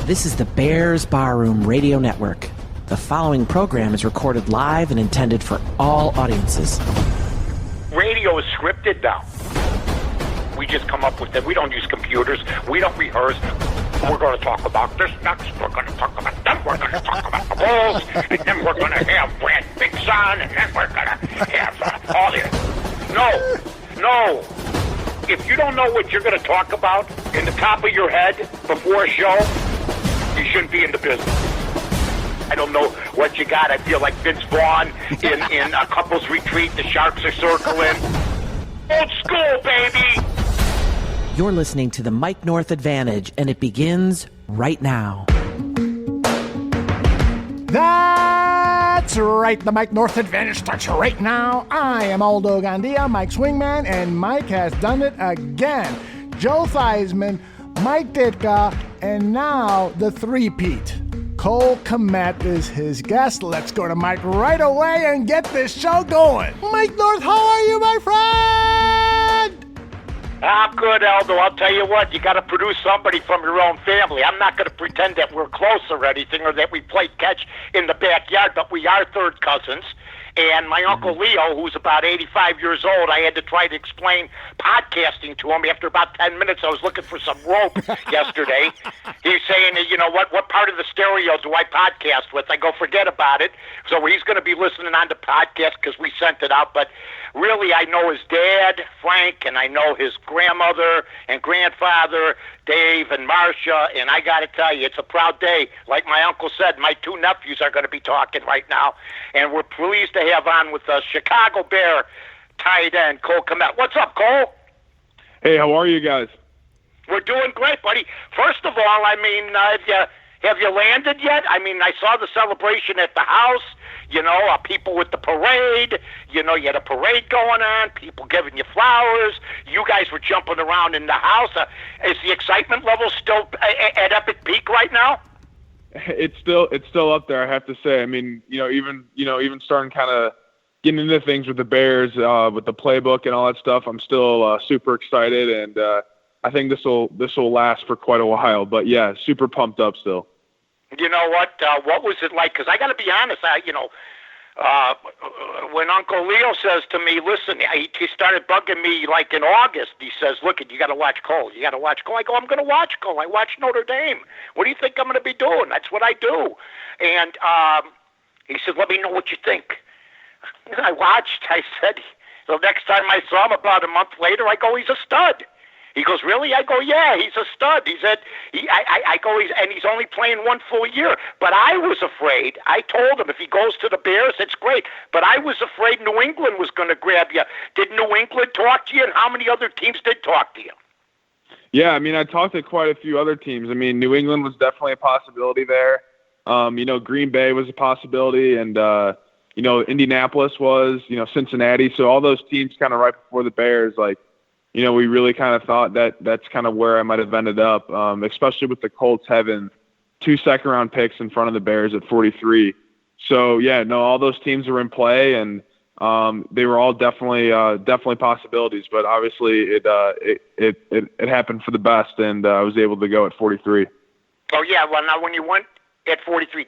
This is the Bears Barroom Radio Network. The following program is recorded live and intended for all audiences. Radio is scripted now. We just come up with it. We don't use computers. We don't rehearse. We're going to talk about this next. We're going to talk about that. We're going to talk about the Bulls. And then we're going to have Brad Bixon. And then we're going to have all this. No. If you don't know what you're going to talk about in the top of your head before a show, you shouldn't be in the business. I don't know what you got. I feel like Vince Vaughn in a couple's retreat. The Sharks are circling. Old school, baby! You're listening to the Mike North Advantage, and it begins right now. That's right. The Mike North Advantage starts right now. I am Aldo Gandia, Mike's wingman, and Mike has done it again. Joe Theismann, Mike Ditka, and now the three-peat. Cole Kmet is his guest. Let's go to Mike right away and get this show going. Mike North, how are you, my friend? I'm good, Aldo. I'll tell you what, you got to produce somebody from your own family. I'm not going to pretend that we're close or anything or that we play catch in the backyard, but we are third cousins. And my Uncle Leo, who's about 85 years old, I had to try to explain podcasting to him. After about 10 minutes, I was looking for some rope yesterday. He was saying, you know, what part of the stereo do I podcast with? I go, forget about it. So he's going to be listening on the podcast because we sent it out. But really, I know his dad, Frank, and I know his grandmother and grandfather, Dave and Marcia, and I got to tell you, it's a proud day. Like my uncle said, my two nephews are going to be talking right now, and we're pleased to have on with us Chicago Bear tight end Cole Kmet. What's up, Cole? Hey, how are you guys? We're doing great, buddy. First of all, I mean, have you landed yet? I mean, I saw the celebration at the house. You know, people with the parade. You know, you had a parade going on, people giving you flowers. You guys were jumping around in the house. Is the excitement level still at epic peak right now? It's still up there, I have to say. I mean, even starting kind of getting into things with the Bears, with the playbook and all that stuff, I'm still super excited, and I think this will last for quite a while. But yeah, super pumped up still. You know what? What was it like? Because I got to be honest. When Uncle Leo says to me, "Listen," he started bugging me like in August. He says, "Look, you got to watch Cole. You got to watch Cole." I go, "I'm going to watch Cole. I watch Notre Dame. What do you think I'm going to be doing? That's what I do." And he said, "Let me know what you think." I watched. I said, "The next time I saw him about a month later, I go, he's a stud." He goes, "Really?" I go, "Yeah, he's a stud." He said, I go, he's only playing one full year. But I was afraid. I told him if he goes to the Bears, it's great. But I was afraid New England was going to grab you. Did New England talk to you, and how many other teams did talk to you? Yeah, I mean, I talked to quite a few other teams. I mean, New England was definitely a possibility there. Green Bay was a possibility, and Indianapolis was, Cincinnati. So all those teams kind of right before the Bears, we really kind of thought that that's kind of where I might have ended up, especially with the Colts having 2 second-round picks in front of the Bears at 43. So, yeah, no, all those teams were in play, and they were all definitely possibilities. But obviously, it happened for the best, and I was able to go at 43. Oh yeah, well now when you went at 43,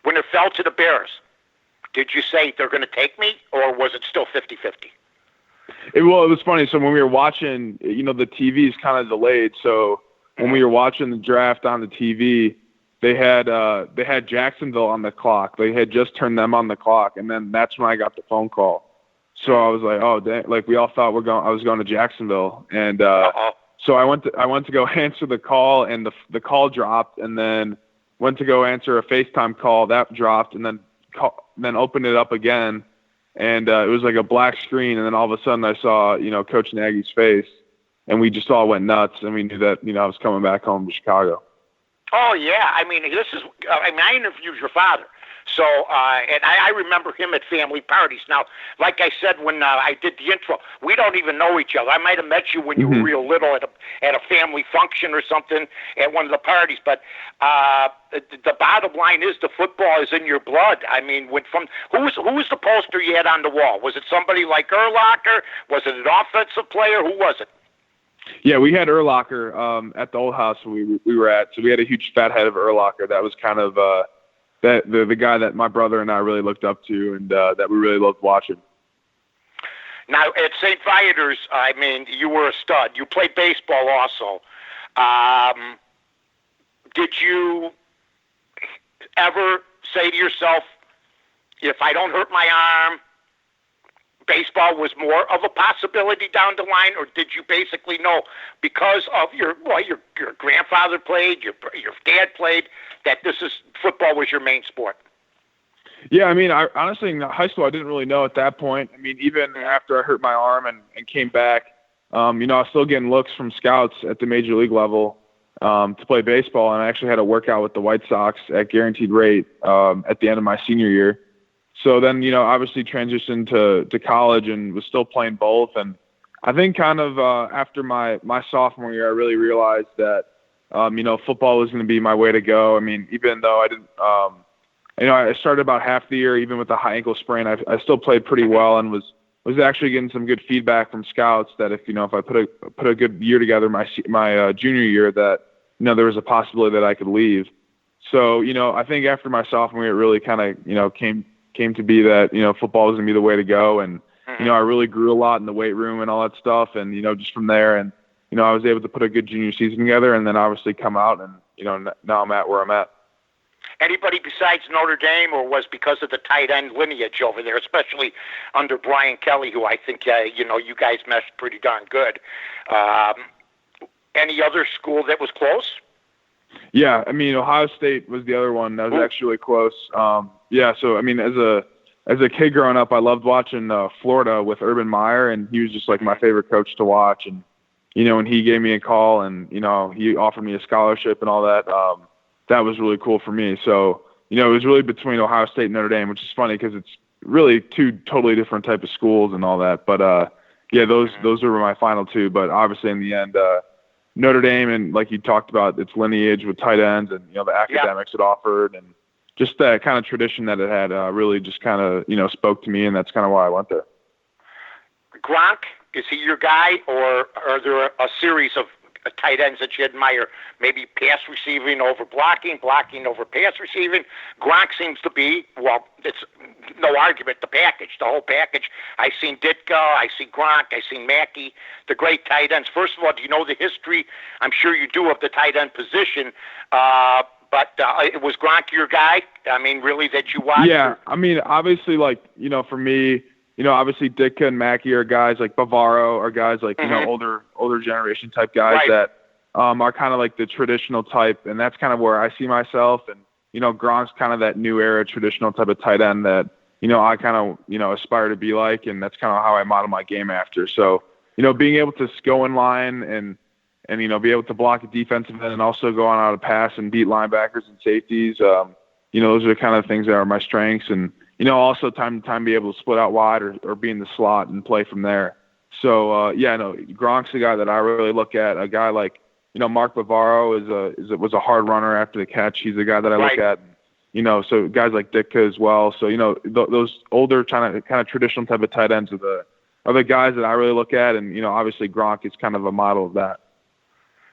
when it fell to the Bears, did you say they're going to take me, or was it still 50-50? It was funny. So when we were watching, the TV is kind of delayed. So when we were watching the draft on the TV, they had Jacksonville on the clock. They had just turned them on the clock, and then that's when I got the phone call. So I was like, oh, dang. Like we all thought I was going to Jacksonville, and so I went to go answer the call, and the call dropped, and then went to go answer a FaceTime call that dropped, and then opened it up again. And it was like a black screen, and then all of a sudden I saw, Coach Nagy's face, and we just all went nuts, and we knew that, I was coming back home to Chicago. Oh, yeah. I mean, I interviewed your father. So, and I remember him at family parties. Now, like I said when I did the intro, we don't even know each other. I might have met you when you were real little at a family function or something at one of the parties. But the bottom line is the football is in your blood. I mean, who was the poster you had on the wall? Was it somebody like Urlacher? Was it an offensive player? Who was it? Yeah, we had Urlacher at the old house we were at. So we had a huge fat head of Urlacher. That was kind of the guy that my brother and I really looked up to, and that we really loved watching. Now, at St. Viator's, I mean, you were a stud. You played baseball also. Did you ever say to yourself, if I don't hurt my arm, baseball was more of a possibility down the line? Or did you basically know, because of your grandfather played, your dad played, that football was your main sport? Yeah, I mean, honestly, in high school, I didn't really know at that point. I mean, even after I hurt my arm and came back, I was still getting looks from scouts at the major league level to play baseball, and I actually had a workout with the White Sox at guaranteed rate at the end of my senior year. So then, obviously transitioned to college and was still playing both. And I think kind of after my sophomore year, I really realized that, football was going to be my way to go. I mean, even though I didn't, I started about half the year, even with a high ankle sprain, I still played pretty well and was actually getting some good feedback from scouts that if I put a good year together my junior year, that, there was a possibility that I could leave. So, I think after my sophomore year, it really kind of, came to be that, football was going to be the way to go. And, I really grew a lot in the weight room and all that stuff. And, just from there, and, I was able to put a good junior season together and then obviously come out and, now I'm at where I'm at. Anybody besides Notre Dame, or was because of the tight end lineage over there, especially under Brian Kelly, who I think, you guys meshed pretty darn good. Any other school that was close? Yeah, I mean, Ohio State was the other one that was actually really close. So I mean, as a kid growing up, I loved watching Florida with Urban Meyer, and he was just like my favorite coach to watch. And when he gave me a call, and he offered me a scholarship and all that, that was really cool for me. So it was really between Ohio State and Notre Dame, which is funny because it's really two totally different type of schools and all that. But those were my final two. But obviously in the end, Notre Dame, and like you talked about, its lineage with tight ends and the academics it offered, and just that kind of tradition that it had really just kind of spoke to me, and that's kind of why I went there. Gronk, is he your guy, or are there a series of tight ends that you admire? Maybe pass receiving over blocking over pass receiving. Gronk seems to be, well, it's no argument, the whole package. I've seen Ditka, I see Gronk, I see Mackey, the great tight ends. First of all, do you know the history? I'm sure you do, of the tight end position. But was Gronk your guy? I mean, really, that you watched? Yeah, I mean, obviously, for me, obviously Ditka and Mackey are guys like Bavaro, are guys like, older generation type guys that are kind of like the traditional type. And that's kind of where I see myself. And, Gronk's kind of that new era traditional type of tight end that, I kind of, aspire to be like. And that's kind of how I model my game after. So, being able to go in line and be able to block a defensive end and also go on out of pass and beat linebackers and safeties, those are the kind of things that are my strengths. And, also time to time be able to split out wide or be in the slot and play from there. So, Gronk's the guy that I really look at. A guy like, Mark Bavaro was a hard runner after the catch. He's the guy that I look at. So guys like Ditka as well. So, those older kind of traditional type of tight ends are the guys that I really look at. And, obviously Gronk is kind of a model of that.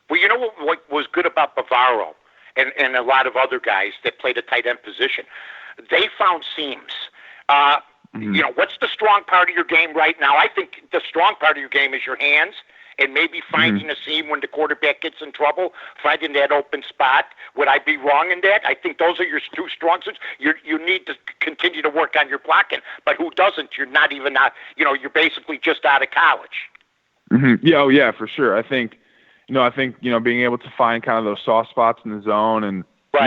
Well, what was good about Bavaro and a lot of other guys that played a tight end position? They found seams. What's the strong part of your game right now? I think the strong part of your game is your hands and maybe finding a seam when the quarterback gets in trouble, finding that open spot. Would I be wrong in that? I think those are your two strong suits. You need to continue to work on your blocking, but who doesn't? You're not even you're basically just out of college. Mm-hmm. Yeah, oh yeah, for sure. I think being able to find kind of those soft spots in the zone and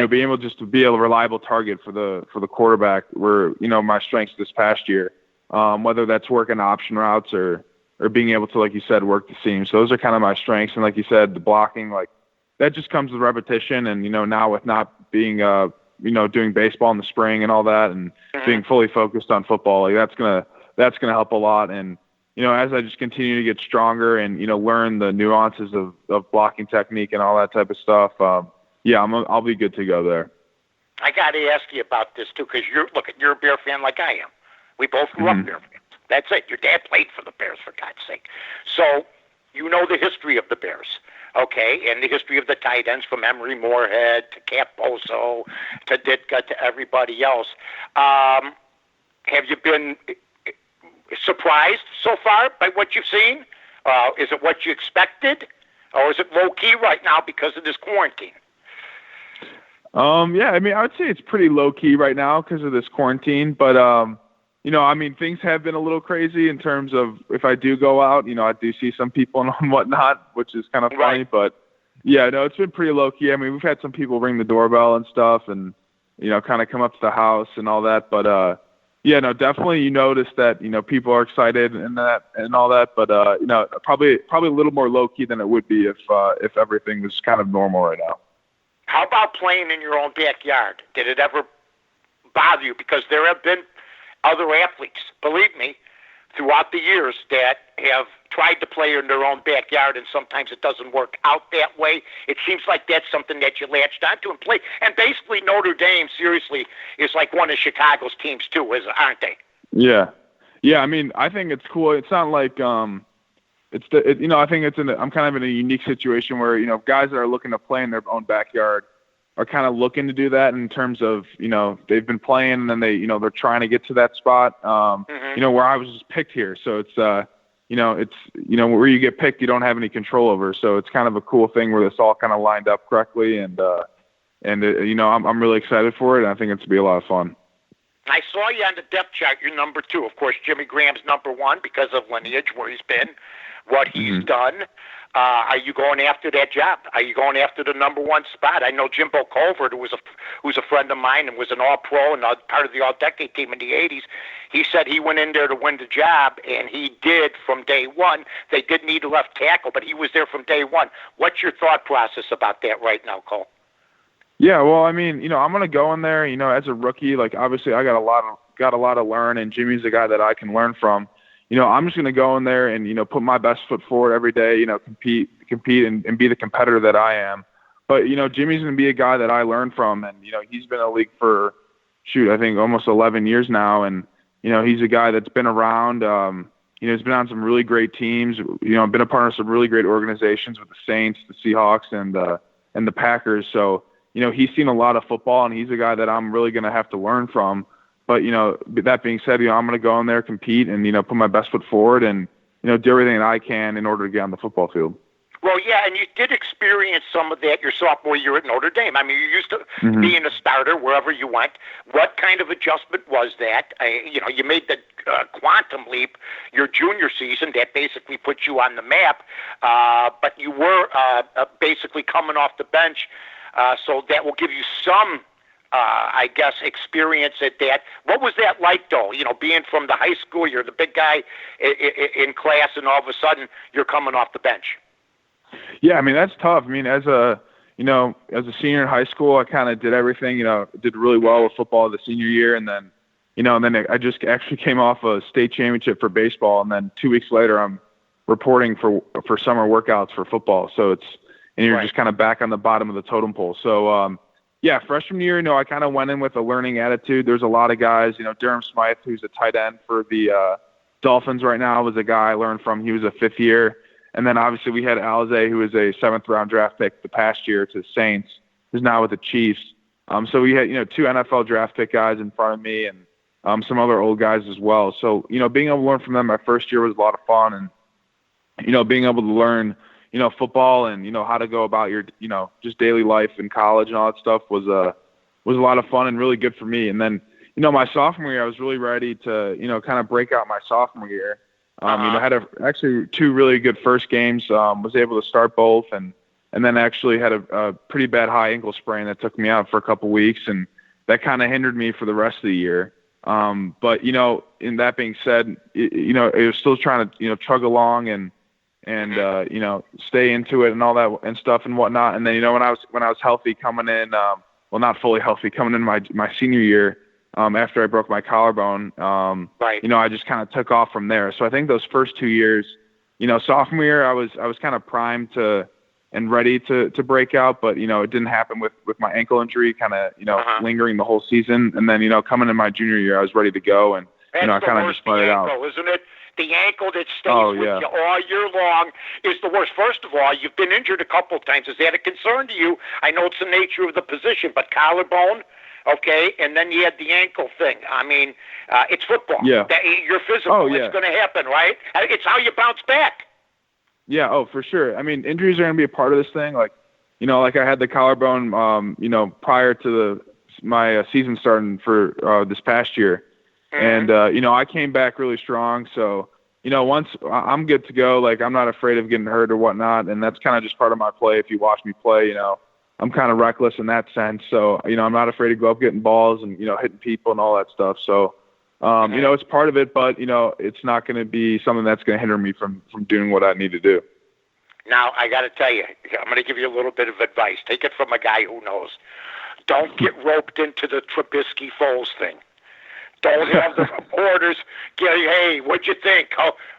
being able just to be a reliable target for the quarterback were, my strengths this past year, whether that's working option routes or being able to, like you said, work the seam. So those are kind of my strengths. And like you said, the blocking, like that just comes with repetition. And, now with not being, doing baseball in the spring and all that and being fully focused on football, like that's going to help a lot. And, as I just continue to get stronger and, learn the nuances of blocking technique and all that type of stuff, I'll be good to go there. I got to ask you about this too, because you're a Bear fan like I am. We both grew up Bear fans. That's it. Your dad played for the Bears, for God's sake. So you know the history of the Bears, okay, and the history of the tight ends from Emery Moorhead to Camposo to Ditka to everybody else. Have you been surprised so far by what you've seen? Is it what you expected, or is it low-key right now because of this quarantine? Yeah, I mean, I would say it's pretty low-key right now because of this quarantine, but you know, I mean, things have been a little crazy in terms of if I do go out, you know, I do see some people and whatnot, which is kind of funny. Right. But, yeah, no, it's been pretty low-key. I mean, we've had some people ring the doorbell and stuff and, you know, kind of come up to the house and all that. But, yeah, no, definitely you notice that, you know, people are excited and that and all that. But, you know, probably a little more low-key than it would be if everything was kind of normal right now. How about playing in your own backyard? Did it ever bother you? Because there have been other athletes, believe me, throughout the years that have tried to play in their own backyard, and sometimes it doesn't work out that way. It seems like that's something that you latched onto and play. And basically, Notre Dame, seriously, is like one of Chicago's teams too, aren't they? Yeah, yeah. I mean, I think it's cool. It's not like you know, I think I'm kind of in a unique situation where, you know, guys that are looking to play in their own backyard are kind of looking to do that in terms of, you know, they've been playing and then you know, they're trying to get to that spot, you know, where I was just picked here. So it's, you know, where you get picked, you don't have any control over. So it's kind of a cool thing where this all kind of lined up correctly. And you know, I'm really excited for it. And I think it's going to be a lot of fun. I saw you on the depth chart. You're number 2. Of course, Jimmy Graham's number 1 because of lineage, where he's been, what he's done. Are you going after that job? Are you going after the number 1 spot? I know Jimbo Colvert, who's a friend of mine and was an All-Pro and part of the All-Decade team in the 80s, he said he went in there to win the job, and he did from day one. They did need a left tackle, but he was there from day one. What's your thought process about that right now, Cole? Yeah, well, I mean, you know, I'm going to go in there, you know, as a rookie. Like, obviously, I got a lot to learn, and Jimmy's the guy that I can learn from. You know, I'm just going to go in there and, you know, put my best foot forward every day, you know, compete and be the competitor that I am. But, you know, Jimmy's going to be a guy that I learn from. And, you know, he's been in the league for, I think almost 11 years now. And, you know, he's a guy that's been around, you know, he's been on some really great teams, you know, been a part of some really great organizations with the Saints, the Seahawks, and the Packers. So, you know, he's seen a lot of football, and he's a guy that I'm really going to have to learn from. But, you know, that being said, you know, I'm going to go in there, compete, and, you know, put my best foot forward and, you know, do everything that I can in order to get on the football field. Well, yeah, and you did experience some of that your sophomore year at Notre Dame. I mean, you used to being a starter wherever you went. What kind of adjustment was that? You know, you made the quantum leap your junior season that basically put you on the map, but you were basically coming off the bench, so that will give you some I guess, experience at that. What was that like, though? You know, being from the high school, you're the big guy in class, and all of a sudden you're coming off the bench. Yeah, I mean, that's tough. I mean, as a senior in high school, I kind of did everything. You know, did really well with football the senior year, and then I just actually came off a state championship for baseball, and then 2 weeks later, I'm reporting for summer workouts for football. So you're just kind of back on the bottom of the totem pole. So. Yeah, freshman year, you know, I kind of went in with a learning attitude. There's a lot of guys, you know, Durham Smythe, who's a tight end for the Dolphins right now, was a guy I learned from. He was a 5th year. And then obviously we had Alize, who was a 7th-round draft pick the past year to the Saints, who's now with the Chiefs. So we had, you know, 2 NFL draft pick guys in front of me and some other old guys as well. So, you know, being able to learn from them my first year was a lot of fun. And, you know, being able to learn, you know, football and, you know, how to go about your, you know, just daily life in college and all that stuff was a lot of fun and really good for me. And then, you know, my sophomore year, I was really ready to, you know, kind of break out my sophomore year. You know, I had actually 2 really good first games, was able to start both and then actually had a pretty bad high ankle sprain that took me out for a couple weeks, and that kind of hindered me for the rest of the year. But, you know, in that being said, you know, it was still trying to, you know, chug along and you know, stay into it and all that and stuff and whatnot. And then, you know, when I was healthy coming in, well, not fully healthy coming in my senior year, after I broke my collarbone, you know, I just kind of took off from there. So I think those first 2 years, you know, sophomore year, I was kind of primed and ready to break out, but, you know, it didn't happen with my ankle injury kind of, you know, lingering the whole season. And then, you know, coming in my junior year, I was ready to go, and, you know, I kind of just let it out. Isn't it? the ankle that stays with you all year long is the worst. First of all, you've been injured a couple of times. Is that a concern to you? I know it's the nature of the position, but collarbone, okay, and then you had the ankle thing. I mean, it's football. Yeah. You're physical. It's going to happen, right? It's how you bounce back. Yeah, for sure. I mean, injuries are going to be a part of this thing. Like, like I had the collarbone, prior to my season starting for this past year. And, I came back really strong. So, once I'm good to go, like I'm not afraid of getting hurt or whatnot. And that's kind of just part of my play. If you watch me play, I'm kind of reckless in that sense. So, I'm not afraid to go up getting balls and, hitting people and all that stuff. So, it's part of it, but, it's not going to be something that's going to hinder me from doing what I need to do. Now, I got to tell you, I'm going to give you a little bit of advice. Take it from a guy who knows. Don't get roped into the Trubisky-Foles thing. Don't have the reporters get, hey, what'd you think?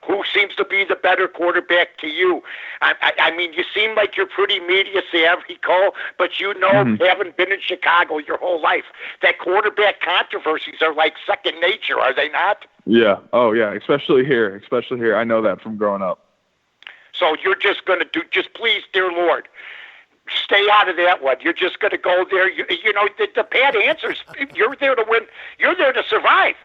Who seems to be the better quarterback to you? I mean, you seem like you're pretty media savvy, Cole, but haven't been in Chicago your whole life. That quarterback controversies are like second nature, are they not? Yeah. Oh, yeah, especially here. I know that from growing up. So you're just going to just please, dear Lord, stay out of that one. You're just going to go there. The bad answers, you're there to win. You're there to survive.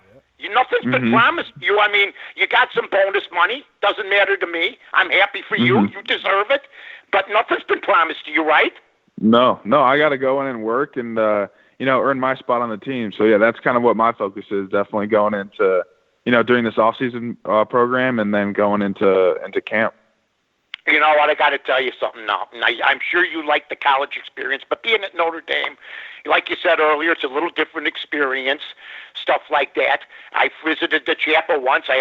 Nothing's been promised you. I mean, you got some bonus money. Doesn't matter to me. I'm happy for you. You deserve it. But nothing's been promised to you, right? No. I got to go in and work and, earn my spot on the team. So, yeah, that's kind of what my focus is, definitely going into, during this off-season program and then going into camp. You know what? I got to tell you something now. I'm sure you like the college experience, but being at Notre Dame, like you said earlier, it's a little different experience, stuff like that. I visited the chapel once. I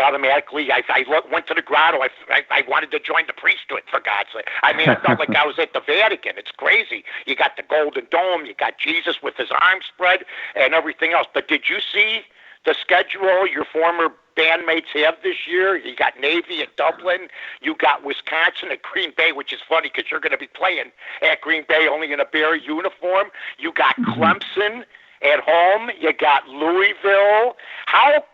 went to the grotto. I wanted to join the priesthood, for God's sake. I mean, I felt like I was at the Vatican. It's crazy. You got the Golden Dome. You got Jesus with his arms spread and everything else. But did you see the schedule your former bandmates have this year? You got Navy at Dublin. You got Wisconsin at Green Bay, which is funny because you're going to be playing at Green Bay only in a Bear uniform. You got Clemson at home. You got Louisville. How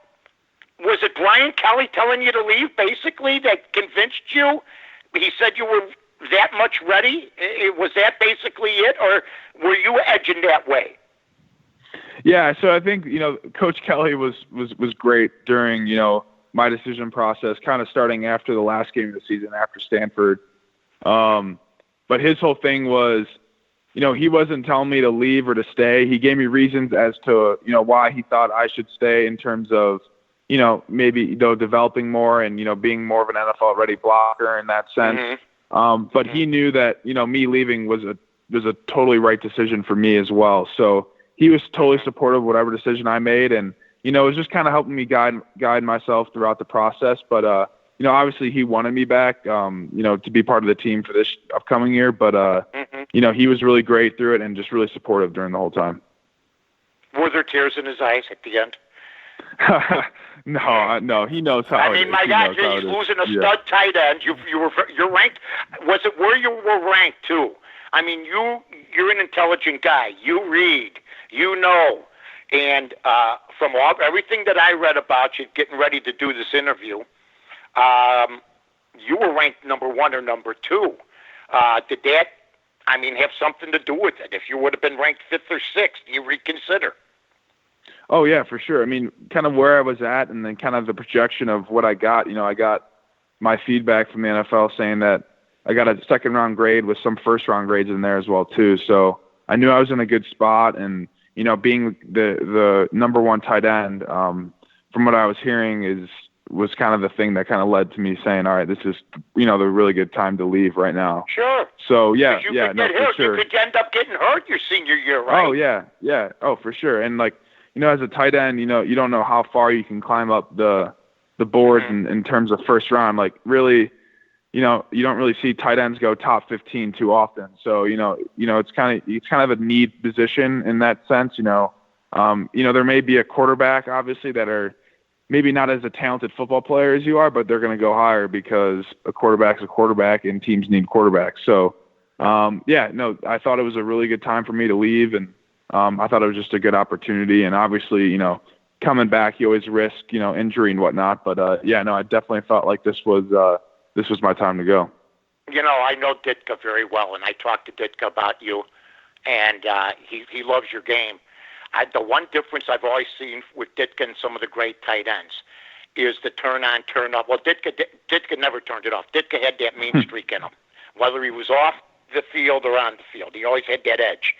was it Brian Kelly telling you to leave, basically, that convinced you? He said you were that much ready? Was that basically it, or were you edging that way? Yeah, so I think, Coach Kelly was great during, my decision process, kind of starting after the last game of the season, after Stanford. But his whole thing was, he wasn't telling me to leave or to stay. He gave me reasons as to, why he thought I should stay in terms of, maybe, developing more and, being more of an NFL-ready blocker in that sense. But he knew that, me leaving was a totally right decision for me as well. So he was totally supportive of whatever decision I made, and it was just kind of helping me guide myself throughout the process. But obviously he wanted me back, to be part of the team for this upcoming year. But he was really great through it and just really supportive during the whole time. Were there tears in his eyes at the end? No, he knows how. I mean, my God, he's losing a stud tight end. You're ranked. Was it where you were ranked too? I mean, you're an intelligent guy. You read. And from everything that I read about you getting ready to do this interview, you were ranked number 1 or number 2. Did that, have something to do with it? If you would have been ranked 5th or 6th, do you reconsider? Oh, yeah, for sure. I mean, kind of where I was at and then kind of the projection of what I got. I got my feedback from the NFL saying that I got a second-round grade with some first-round grades in there as well, too. So I knew I was in a good spot, and being the number 1 tight end, from what I was hearing, was kind of the thing that kind of led to me saying, all right, this is, the really good time to leave right now. Sure. So, for sure. You could end up getting hurt your senior year, right? Oh, yeah. Oh, for sure. And, as a tight end, you don't know how far you can climb up the boards in terms of first round. Really, you don't really see tight ends go top 15 too often. So, it's kind of a neat position in that sense. There may be a quarterback, obviously, that are maybe not as a talented football player as you are, but they're going to go higher because a quarterback's a quarterback and teams need quarterbacks. So, I thought it was a really good time for me to leave, and I thought it was just a good opportunity. And obviously, coming back, you always risk, injury and whatnot. But I definitely felt like this was my time to go. I know Ditka very well, and I talked to Ditka about you, and he loves your game. The one difference I've always seen with Ditka and some of the great tight ends is the turn on, turn up. Well, Ditka never turned it off. Ditka had that mean streak in him, whether he was off the field or on the field. He always had that edge.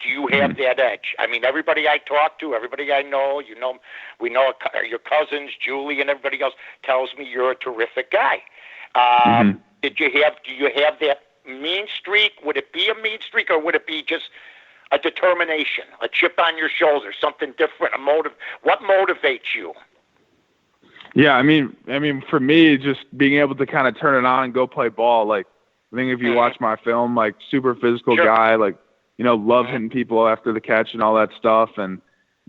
Do you have that edge? I mean, everybody I talk to, everybody I know, we know your cousins, Julie, and everybody else tells me you're a terrific guy. Do you have that mean streak? Would it be a mean streak, or would it be just a determination, a chip on your shoulder, something different, a motive? What motivates you? Yeah, I mean, for me, just being able to kind of turn it on and go play ball. Like, I think if you watch my film, like, super physical guy, like, love hitting people after the catch and all that stuff. And,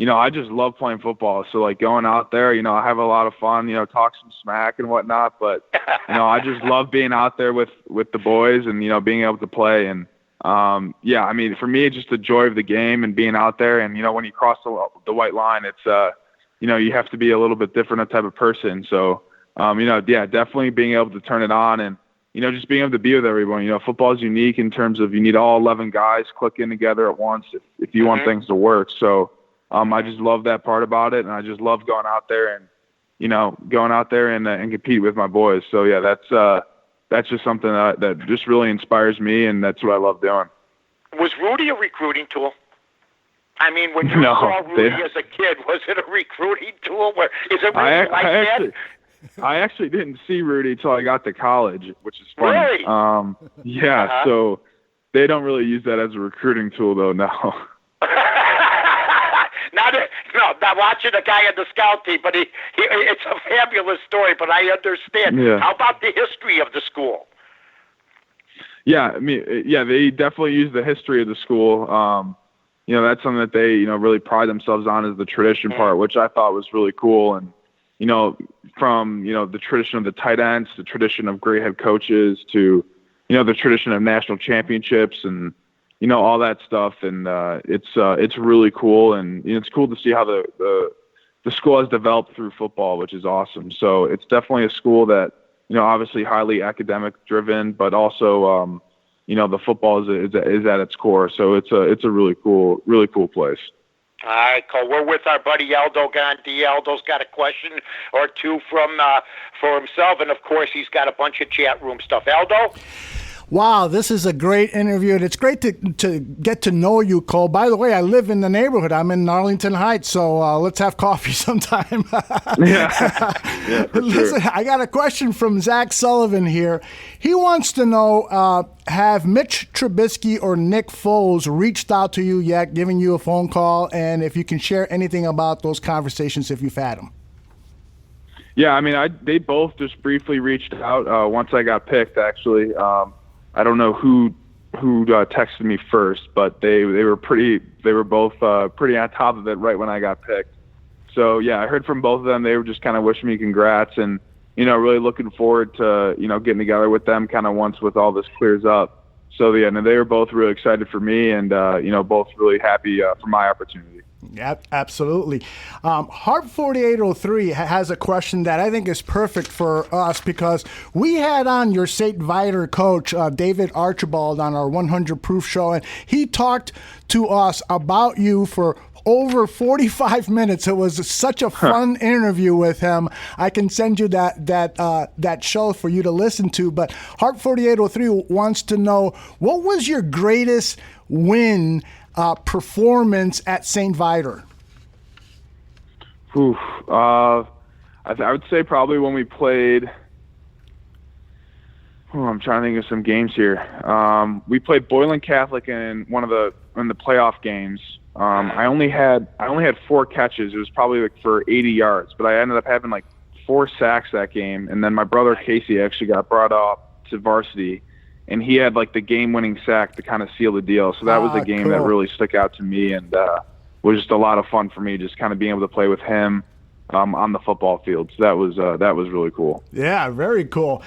I just love playing football. So, like, going out there, I have a lot of fun, talk some smack and whatnot. But, I just love being out there with the boys and, being able to play. And, for me, it's just the joy of the game and being out there. And, when you cross the white line, it's, you have to be a little bit different type of person. So, definitely being able to turn it on and, just being able to be with everyone. Football is unique in terms of you need all 11 guys clicking together at once if you want things to work. So, I just love that part about it, and I just love going out there and, and compete with my boys. So, yeah, that's just something that just really inspires me, and that's what I love doing. Was Rudy a recruiting tool? I mean, when you saw Rudy as a kid, was it a recruiting tool? Is it really that? I actually didn't see Rudy until I got to college, which is funny. Really? So they don't really use that as a recruiting tool, though, no. Not watching a guy on the scout team, but it's a fabulous story, but I understand. Yeah. How about the history of the school? Yeah, they definitely use the history of the school. That's something that they, really pride themselves on, is the tradition part, which I thought was really cool. And, from, the tradition of the tight ends, the tradition of great head coaches to, the tradition of national championships and, all that stuff. And it's really cool. And it's cool to see how the school has developed through football, which is awesome. So it's definitely a school that, obviously highly academic driven, but also, the football is at its core. So it's a really cool place. All right, Cole. We're with our buddy Aldo Gandia. Aldo's got a question or two for himself, and of course he's got a bunch of chat room stuff. Aldo? Wow, this is a great interview, and it's great to get to know you, Cole. By the way, I live in the neighborhood. I'm in Arlington Heights, so let's have coffee sometime. Yeah, for Listen, sure. I got a question from Zach Sullivan here. He wants to know, have Mitch Trubisky or Nick Foles reached out to you yet, giving you a phone call, and if you can share anything about those conversations if you've had them? Yeah, they both just briefly reached out once I got picked, actually. I don't know who texted me first, but they were both pretty on top of it right when I got picked. So yeah, I heard from both of them. They were just kind of wishing me congrats and, really looking forward to, getting together with them kind of once with all this clears up. So yeah, they were both really excited for me and, both really happy for my opportunity. Yeah, absolutely. Harp 4803 has a question that I think is perfect for us because we had on your St. Viator coach, David Archibald, on our 100 Proof show, and he talked to us about you for over 45 minutes. It was such a fun interview with him. I can send you that show for you to listen to. But Harp 4803 wants to know, what was your greatest win performance at St. Viator? I would say probably when we played. I'm trying to think of some games here. We played Boylan Catholic in the playoff games. I only had 4 catches. It was probably for 80 yards, but I ended up having 4 sacks that game. And then my brother Casey actually got brought up to varsity, and he had the game-winning sack to kind of seal the deal. So that was a game that really stuck out to me, and was just a lot of fun for me, just kind of being able to play with him. on the football field. So that was really cool. Yeah, very cool.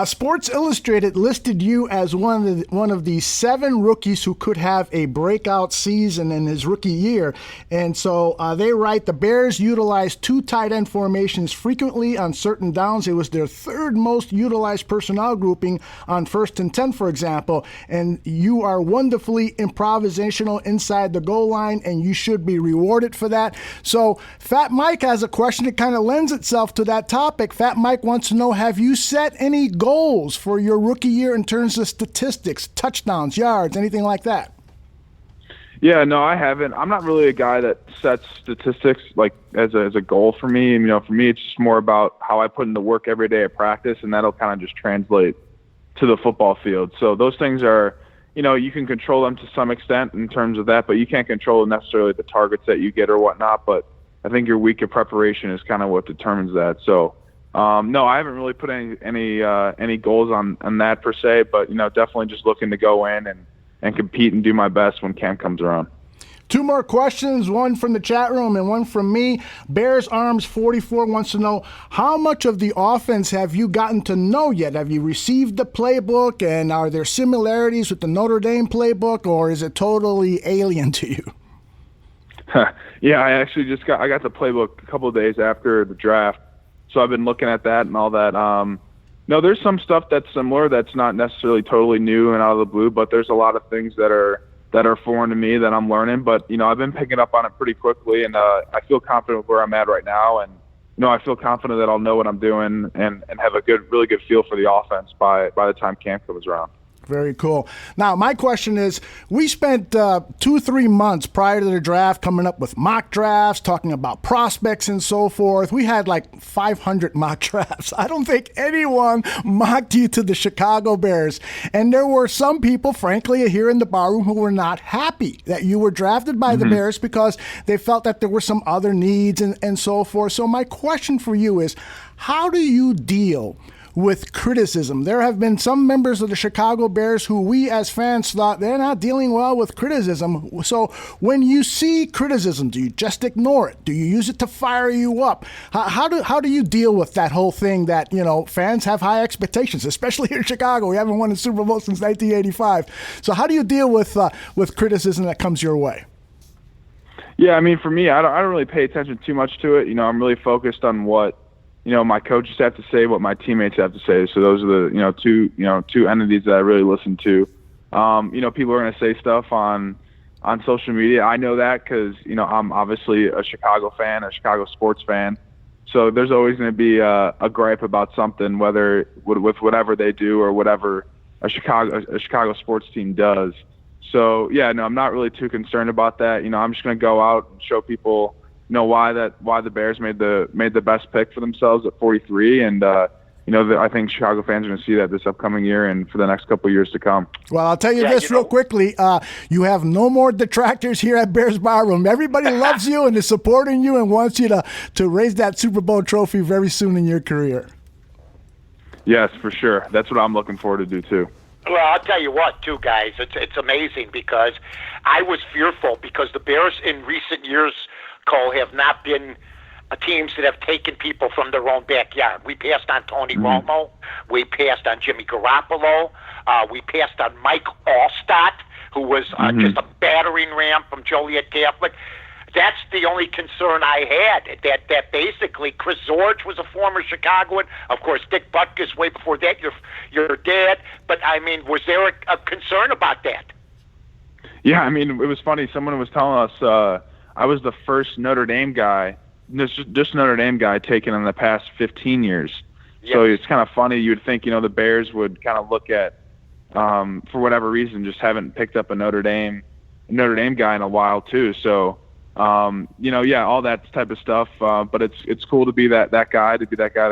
Sports Illustrated listed you as one of the 7 rookies who could have a breakout season in his rookie year. And so they write, the Bears utilized 2 tight end formations frequently on certain downs. It was their 3rd most utilized personnel grouping on 1st and 10, for example. And you are wonderfully improvisational inside the goal line, and you should be rewarded for that. So Fat Mike has a question that kind of lends itself to that topic. Fat Mike wants to know, have you set any goals for your rookie year in terms of statistics, touchdowns, yards, anything like that? Yeah, no, I haven't. I'm not really a guy that sets statistics like as a goal for me. For me, it's just more about how I put in the work every day at practice, and that'll kind of just translate to the football field. So those things are, you can control them to some extent in terms of that, but you can't control necessarily the targets that you get or whatnot. But I think your week of preparation is kind of what determines that. So, no, I haven't really put any goals on that per se, but definitely just looking to go in and compete and do my best when camp comes around. 2 more questions, one from the chat room and one from me. Bears Arms 44 wants to know, how much of the offense have you gotten to know yet? Have you received the playbook, and are there similarities with the Notre Dame playbook, or is it totally alien to you? Yeah, I got the playbook a couple of days after the draft, so I've been looking at that and all that. No, there's some stuff that's similar that's not necessarily totally new and out of the blue, but there's a lot of things that are foreign to me that I'm learning. But I've been picking up on it pretty quickly, and I feel confident with where I'm at right now, and I feel confident that I'll know what I'm doing and have a really good feel for the offense by the time camp comes around. Very cool. Now, my question is, we spent 2-3 months prior to the draft coming up with mock drafts, talking about prospects and so forth. We had like 500 mock drafts. I don't think anyone mocked you to the Chicago Bears. And there were some people, frankly, here in the barroom who were not happy that you were drafted by the Bears because they felt that there were some other needs and so forth. So my question for you is, how do you deal with criticism? There have been some members of the Chicago Bears who we as fans thought they're not dealing well with criticism. So when you see criticism, do you just ignore it? Do you use it to fire you up? How do you deal with that whole thing that, fans have high expectations, especially here in Chicago? We haven't won a Super Bowl since 1985. So how do you deal with criticism that comes your way? Yeah, for me, I don't really pay attention too much to it. I'm really focused on what my coaches have to say, what my teammates have to say. So those are the, two entities that I really listen to. People are going to say stuff on social media. I know that because, I'm obviously a Chicago fan, a Chicago sports fan. So there's always going to be a gripe about something, whether with whatever they do or whatever a Chicago sports team does. So, yeah, no, I'm not really too concerned about that. I'm just going to go out and show people why the Bears made the best pick for themselves at 43, and I think Chicago fans are going to see that this upcoming year and for the next couple of years to come. Well, I'll tell you this real quickly: you have no more detractors here at Bears Barroom. Everybody loves you and is supporting you and wants you to raise that Super Bowl trophy very soon in your career. Yes, for sure. That's what I'm looking forward to do too. Well, I'll tell you what, too, guys. It's amazing because I was fearful because the Bears in recent years, Cole, have not been teams that have taken people from their own backyard. We passed on Tony Romo. We passed on Jimmy Garoppolo. We passed on Mike Allstott, who was just a battering ram from Joliet Catholic. That's the only concern I had, that basically Chris Zorich was a former Chicagoan. Of course, Dick Butkus way before that, your dad. But, was there a concern about that? Yeah, it was funny. Someone was telling us I was the first Notre Dame guy, just Notre Dame guy taken in the past 15 years. Yes. So it's kind of funny. You would think, the Bears would kind of look at, for whatever reason, just haven't picked up a Notre Dame guy in a while too. So, all that type of stuff. But it's cool to be that guy, to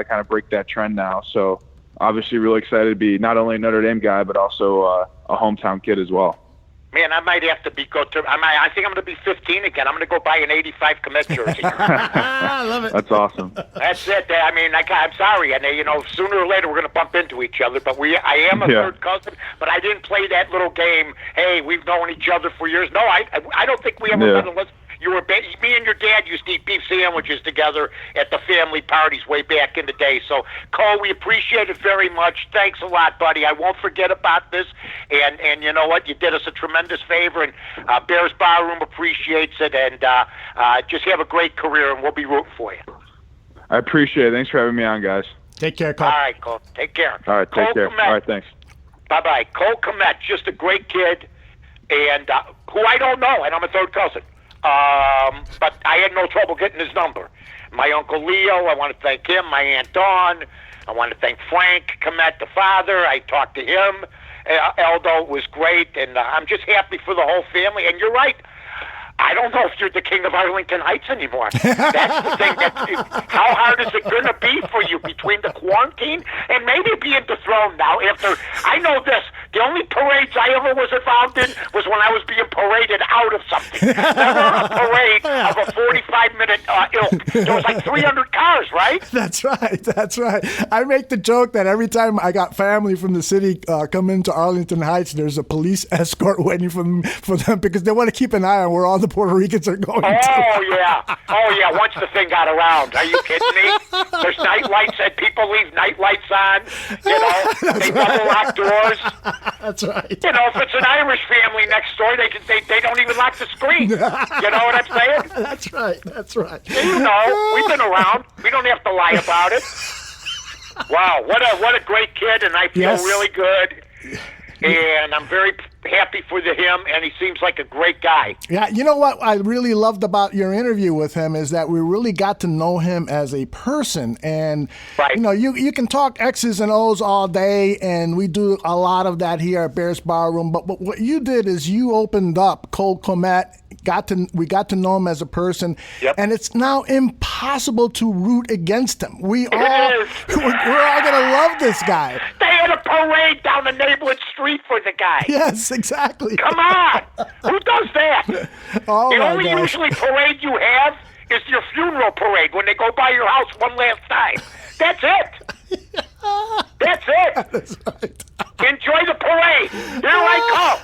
kind of break that trend now. So obviously really excited to be not only a Notre Dame guy, but also a hometown kid as well. Man, I might have to I think I'm going to be 15 again. I'm going to go buy an 85 Kmet jersey. I love it. That's awesome. That's it. I'm sorry. And, sooner or later we're going to bump into each other. But I am a third cousin, but I didn't play that little game, hey, we've known each other for years. No, I don't think we ever met unless me and your dad used to eat beef sandwiches together at the family parties way back in the day. So, Cole, we appreciate it very much. Thanks a lot, buddy. I won't forget about this. And you know what? You did us a tremendous favor, and Bears Barroom appreciates it. And just have a great career, and we'll be rooting for you. I appreciate it. Thanks for having me on, guys. Take care, Cole. All right, Cole. Take care. All right, take Cole care. Kmet. All right, thanks. Bye-bye. Cole Kmet, just a great kid, and who I don't know, and I'm a third cousin. But I had no trouble getting his number. My Uncle Leo, I want to thank him. My Aunt Dawn, I want to thank Frank Kmet, the father. I talked to him. Aldo was great, and I'm just happy for the whole family. And you're right. I don't know if you're the king of Arlington Heights anymore. That's the thing. How hard is it going to be for you between the quarantine and maybe being dethroned now after, I know this, the only parades I ever was involved in was when I was being paraded out of something. Never a parade of a 45-minute ilk. There was like 300 cars, right? That's right. I make the joke that every time I got family from the city come into Arlington Heights, there's a police escort waiting for them because they want to keep an eye on where all the Puerto Ricans are going to. Oh, yeah. Once the thing got around. Are you kidding me? There's night lights, and people leave night lights on. You know, they double lock doors. That's right. You know, if it's an Irish family next door, they don't even lock the screen. You know what I'm saying? That's right. You know, we've been around. We don't have to lie about it. Wow, what a great kid, and I feel really good. And I'm very happy for him, and he seems like a great guy. Yeah, you know what I really loved about your interview with him is that we really got to know him as a person. And, you know, you can talk X's and O's all day, and we do a lot of that here at Bears Barroom. But what you did is you opened up Cole Kmet. We got to know him as a person, and it's now impossible to root against him. We're all gonna love this guy. They had a parade down the neighborhood street for the guy. Yes, exactly. Come on, who does that? The only usually parade you have is your funeral parade when they go by your house one last time. That's it. That's it. That's right. Enjoy the parade. Here I come.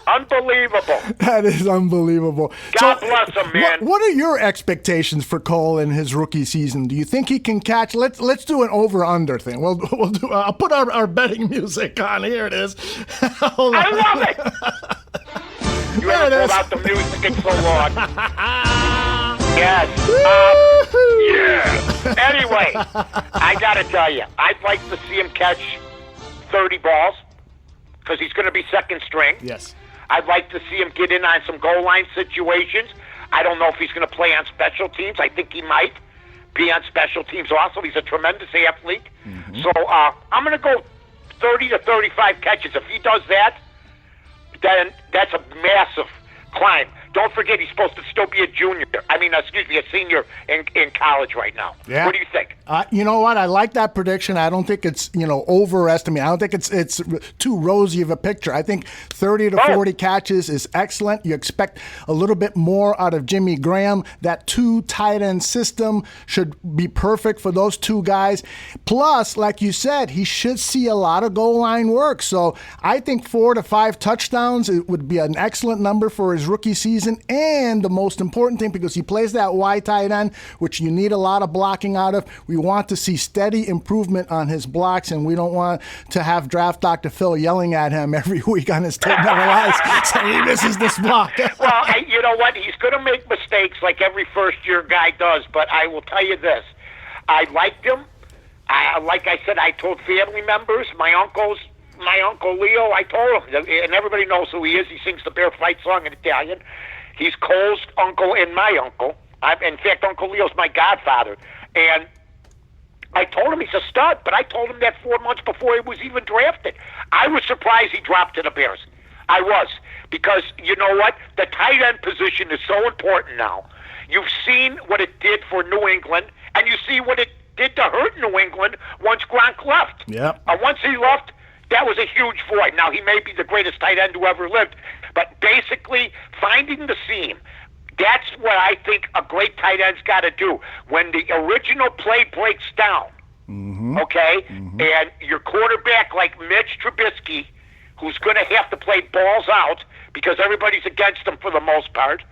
Unbelievable. That is unbelievable. God bless him, man. What are your expectations for Cole in his rookie season? Do you think he can catch? Let's do an over/under thing. We'll do. I'll put our betting music on. Here it is. I love it. You haven't pulled out the music in so long. Yes. Yeah. Anyway, I got to tell you, I'd like to see him catch 30 balls because he's going to be second string. Yes. I'd like to see him get in on some goal line situations. I don't know if he's going to play on special teams. I think he might be on special teams also. He's a tremendous athlete. Mm-hmm. So I'm going to go 30 to 35 catches. If he does that, then that's a massive climb. Don't forget, he's supposed to still be a senior in college right now. Yeah. What do you think? You know what? I like that prediction. I don't think it's, overestimated. I don't think it's too rosy of a picture. I think 30 to 40 catches is excellent. You expect a little bit more out of Jimmy Graham. That 2 tight end system should be perfect for those 2 guys. Plus, like you said, he should see a lot of goal line work. So I think 4 to 5 touchdowns, it would be an excellent number for his rookie season. And the most important thing, because he plays that wide tight end, which you need a lot of blocking out of, we want to see steady improvement on his blocks, and we don't want to have draft Dr. Phil yelling at him every week on his tape never lies saying he misses this block. Well, you know what? He's going to make mistakes like every first-year guy does, but I will tell you this. I liked him. Like I said, I told family members, my Uncle Leo, I told him, and everybody knows who he is. He sings the Bear Fight song in Italian. He's Cole's uncle and my uncle. In fact, Uncle Leo's my godfather. And I told him he's a stud, but I told him that 4 months before he was even drafted. I was surprised he dropped to the Bears. I was. Because, you know what? The tight end position is so important now. You've seen what it did for New England, and you see what it did to hurt New England once Gronk left. Yep. Once he left, that was a huge void. Now, he may be the greatest tight end who ever lived, but basically finding the seam, that's what I think a great tight end's got to do. When the original play breaks down, okay, and your quarterback like Mitch Trubisky, who's going to have to play balls out because everybody's against him for the most part,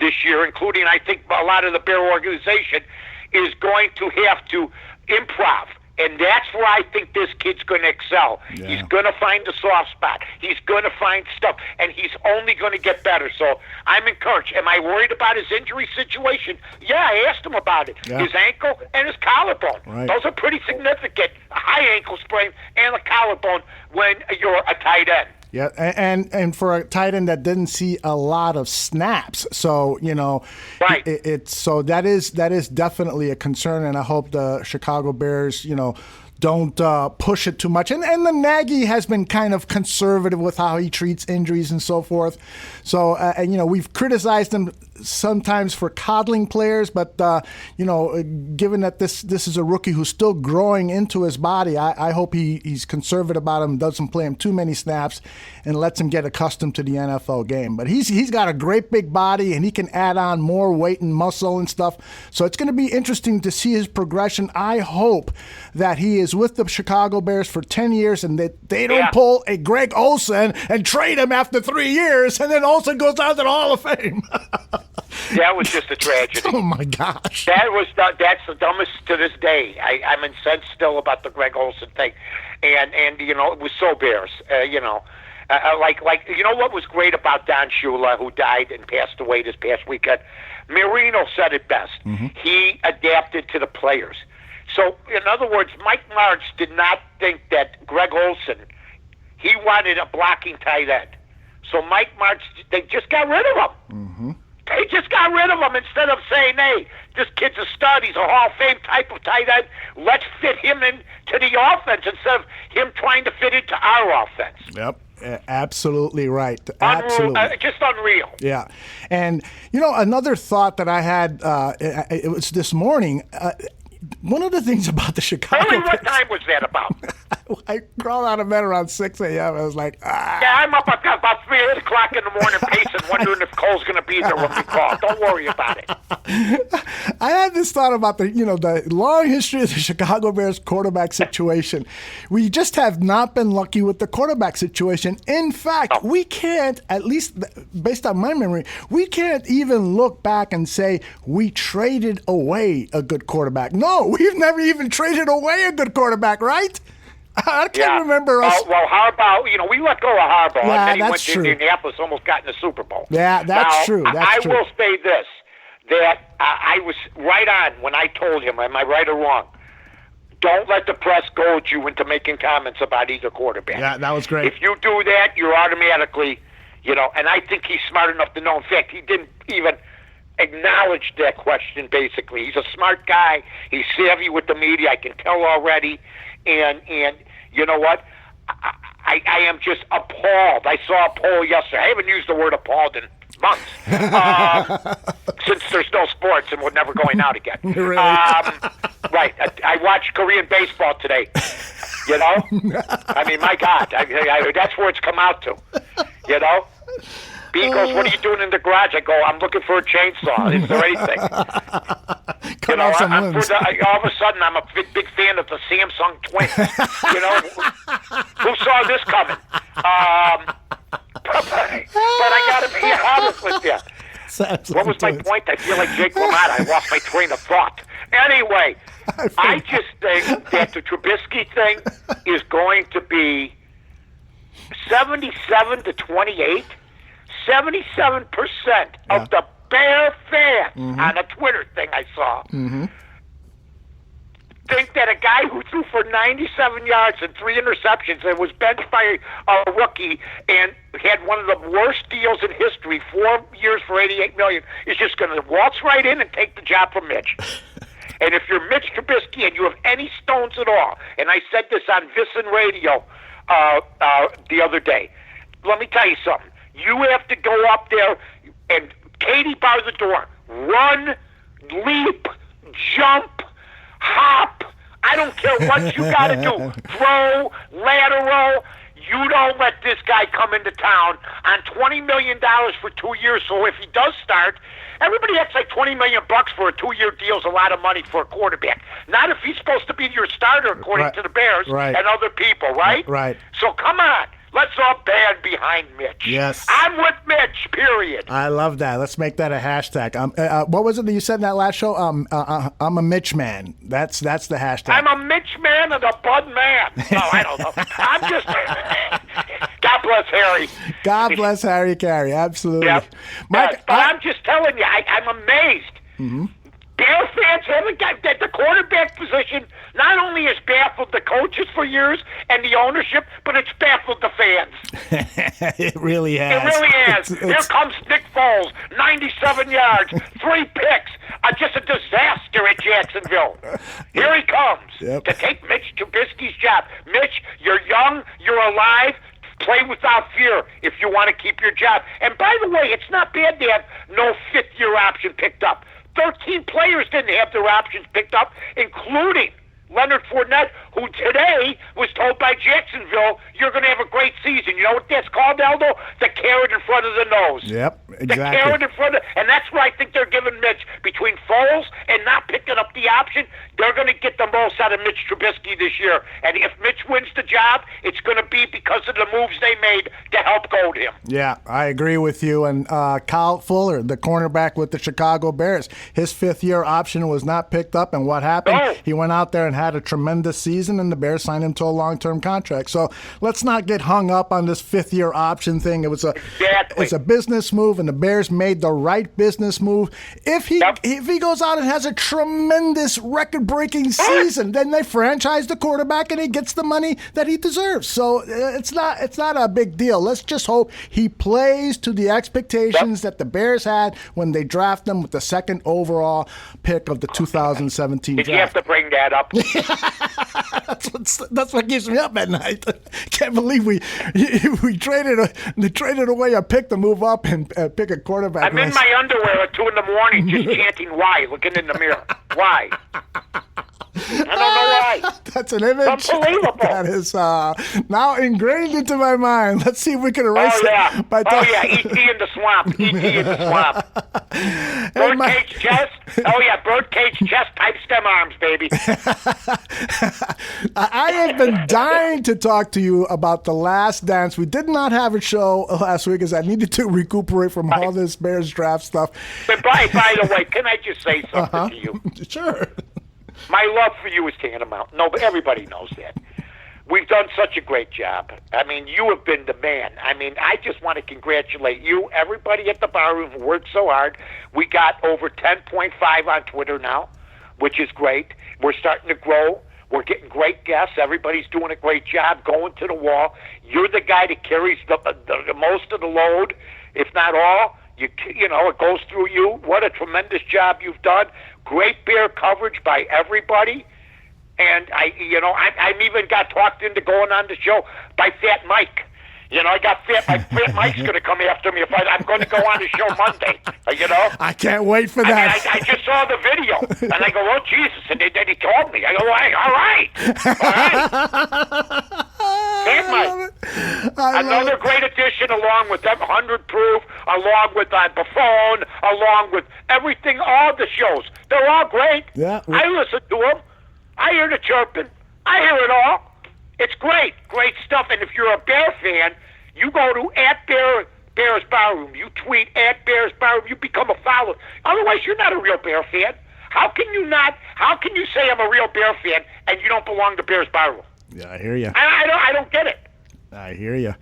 this year, including, I think, a lot of the Bear organization, is going to have to improv. And that's where I think this kid's going to excel. Yeah. He's going to find the soft spot. He's going to find stuff, and he's only going to get better. So I'm encouraged. Am I worried about his injury situation? Yeah, I asked him about it. Yeah. His ankle and his collarbone. Right. Those are pretty significant. A high ankle sprain and a collarbone when you're a tight end. Yeah, and for a tight end that didn't see a lot of snaps, so right. So that is definitely a concern, and I hope the Chicago Bears, don't push it too much. And the Nagy has been kind of conservative with how he treats injuries and so forth. So, we've criticized him sometimes for coddling players, but, given that this is a rookie who's still growing into his body, I hope he's conservative about him, doesn't play him too many snaps, and lets him get accustomed to the NFL game. But he's got a great big body, and he can add on more weight and muscle and stuff. So it's going to be interesting to see his progression. I hope that he is with the Chicago Bears for 10 years and that they don't pull a Greg Olsen and trade him after 3 years, and then Olsen goes out to the Hall of Fame. That was just a tragedy. Oh, my gosh. That's the dumbest to this day. I'm incensed still about the Greg Olsen thing. And it was so Bears, what was great about Don Shula, who died and passed away this past weekend? Marino said it best. Mm-hmm. He adapted to the players. So, in other words, Mike Martz did not think that Greg Olsen, he wanted a blocking tight end. So Mike Martz, they just got rid of him. Mm-hmm. They just got rid of him instead of saying, hey, this kid's a stud, he's a Hall of Fame type of tight end. Let's fit him into the offense instead of him trying to fit into our offense. Yep. Absolutely right. Absolutely. Just unreal. Yeah. And, another thought that I had, it was this morning, one of the things about the Chicago Bears... What time was that about? I crawled out of bed around 6 a.m. I was like, Yeah, I'm up at about 3 o'clock in the morning pacing, wondering if Cole's going to be there when we call. Don't worry about it. I had this thought about the long history of the Chicago Bears quarterback situation. We just have not been lucky with the quarterback situation. In fact, we can't, at least based on my memory, we can't even look back and say we traded away a good quarterback. No, we've never even traded away a good quarterback, right? I can't remember us. Well, how about, we let go of Harbaugh, and then he went to Indianapolis, almost got in the Super Bowl. Yeah, that's true. I will say this, that I was right on when I told him, am I right or wrong? Don't let the press goad you into making comments about either quarterback. Yeah, that was great. If you do that, you're automatically, and I think he's smart enough to know. In fact, he didn't even acknowledge that question, basically. He's a smart guy. He's savvy with the media. I can tell already. And you know what? I am just appalled. I saw a poll yesterday. I haven't used the word appalled in months since there's no sports and we're never going out again. Really? Right. I watched Korean baseball today. I mean, my God. That's where it's come out to. B goes, what are you doing in the garage? I go, I'm looking for a chainsaw. Is there anything? All of a sudden, I'm a big fan of the Samsung Twins. Who saw this coming? But I got to be honest with you. What was my point? I feel like Jake LaMotta. I lost my train of thought. Anyway, I just think that the Trubisky thing is going to be 77-28. 77% of the Bear fans on a Twitter thing I saw think that a guy who threw for 97 yards and 3 interceptions and was benched by a rookie and had one of the worst deals in history, 4 years for $88 million, is just going to waltz right in and take the job from Mitch. And if you're Mitch Trubisky and you have any stones at all, and I said this on Visor Radio the other day, let me tell you something. You have to go up there and Katie bar the door. Run, leap, jump, hop. I don't care what you got to do. Throw, lateral. You don't let this guy come into town on $20 million for 2 years. So if he does start, everybody acts like $20 million for a 2-year deal is a lot of money for a quarterback. Not if he's supposed to be your starter, according to the Bears and other people, right? Right. So come on. Let's all band behind Mitch. Yes. I'm with Mitch, period. I love that. Let's make that a hashtag. What was it that you said in that last show? I'm a Mitch man. That's the hashtag. I'm a Mitch man and a Bud man. No, I don't know. I'm just... God bless Harry. God bless Harry Carey. Absolutely. Yep. Mike, but I'm just telling you, I'm amazed. Mm-hmm. Bear fans haven't got that. The quarterback position not only has baffled the coaches for years and the ownership, but it's baffled the fans. It really has. It really has. Here comes Nick Foles, 97 yards, 3 picks. Just a disaster at Jacksonville. Here he comes to take Mitch Trubisky's job. Mitch, you're young, you're alive. Play without fear if you want to keep your job. And by the way, it's not bad to have no fifth-year option picked up. 13 players didn't have their options picked up, including Leonard Fournette, who today was told by Jacksonville, you're going to have a great season. You know what that's called, Aldo? The carrot in front of the nose. Yep, exactly. The carrot in front of, and that's what I think they're giving Mitch. Between Foles and not picking up the option, they're going to get the most out of Mitch Trubisky this year. And if Mitch wins the job, it's going to be because of the moves they made to help goad him. Yeah, I agree with you. And Kyle Fuller, the cornerback with the Chicago Bears, his fifth-year option was not picked up. And what happened? Oh. He went out there and had a tremendous season, and the Bears signed him to a long-term contract. So let's not get hung up on this fifth-year option thing. It was a business move, and the Bears made the right business move. If he goes out and has a tremendous record-breaking season, then they franchise the quarterback and he gets the money that he deserves. So it's not a big deal. Let's just hope he plays to the expectations that the Bears had when they drafted him with the second overall pick of the 2017 draft. Did you have to bring that up? That's what keeps me up at night. Can't believe we traded away a pick to move up and pick a quarterback. I'm in my underwear at 2 a.m. just chanting why, looking in the mirror. Why? I don't know why. That's an image. Unbelievable. That is now ingrained into my mind. Let's see if we can erase it. E.T. in the swamp. E.T. in the swamp. Birdcage chest. Birdcage chest, pipe stem arms, baby. I have been dying to talk to you about The Last Dance. We did not have a show last week as I needed to recuperate from all this Bears draft stuff. But by the way, can I just say something to you? Sure. My love for you is tantamount. No, but everybody knows that. We've done such a great job. I mean, you have been the man. I mean, I just want to congratulate you, everybody at the Barroom who worked so hard. We got over 10.5 on Twitter now, which is great. We're starting to grow. We're getting great guests. Everybody's doing a great job going to the wall. You're the guy that carries the most of the load, if not all. You know, it goes through you. What a tremendous job you've done. Great Bear coverage by everybody. And I've even got talked into going on the show by Fat Mike. You know, I got Fat Mike's going to come after me if I'm going to go on the show Monday. You know, I can't wait for that. I just saw the video, and I go, "Oh Jesus!" And then he told me. I go, "All right." Fat Mike, another great addition, along with them 100 Proof, along with Buffon, along with everything. All the shows, they're all great. Yeah, I listen to them. I hear the chirping. I hear it all. It's great stuff. And if you're a Bear fan, you go to @Bears Barroom. You tweet @Bears Barroom. You become a follower. Otherwise, you're not a real Bear fan. How can you say I'm a real Bear fan and you don't belong to Bears Barroom? Yeah, I hear you. I don't get it. I hear you.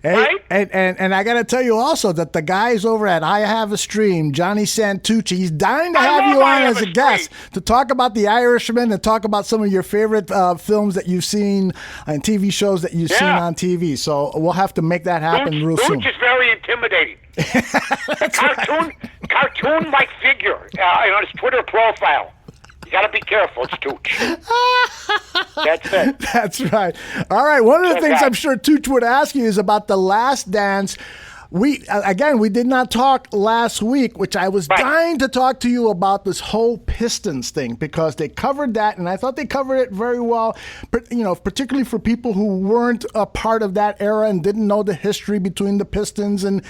Hey, right? and I got to tell you also that the guys over at I Have a Stream, Johnny Santucci, he's dying to have you on as a guest to talk about The Irishman and talk about some of your favorite films that you've seen and TV shows that you've seen on TV. So we'll have to make that happen real soon. Luch is very intimidating. Cartoon-like figure on his Twitter profile. You got to be careful. It's Tooch. That's it. That's right. All right. One of the things I'm sure Tooch would ask you is about The Last Dance. We did not talk last week, which I was dying to talk to you about this whole Pistons thing, because they covered that, and I thought they covered it very well, particularly for people who weren't a part of that era and didn't know the history between the Pistons and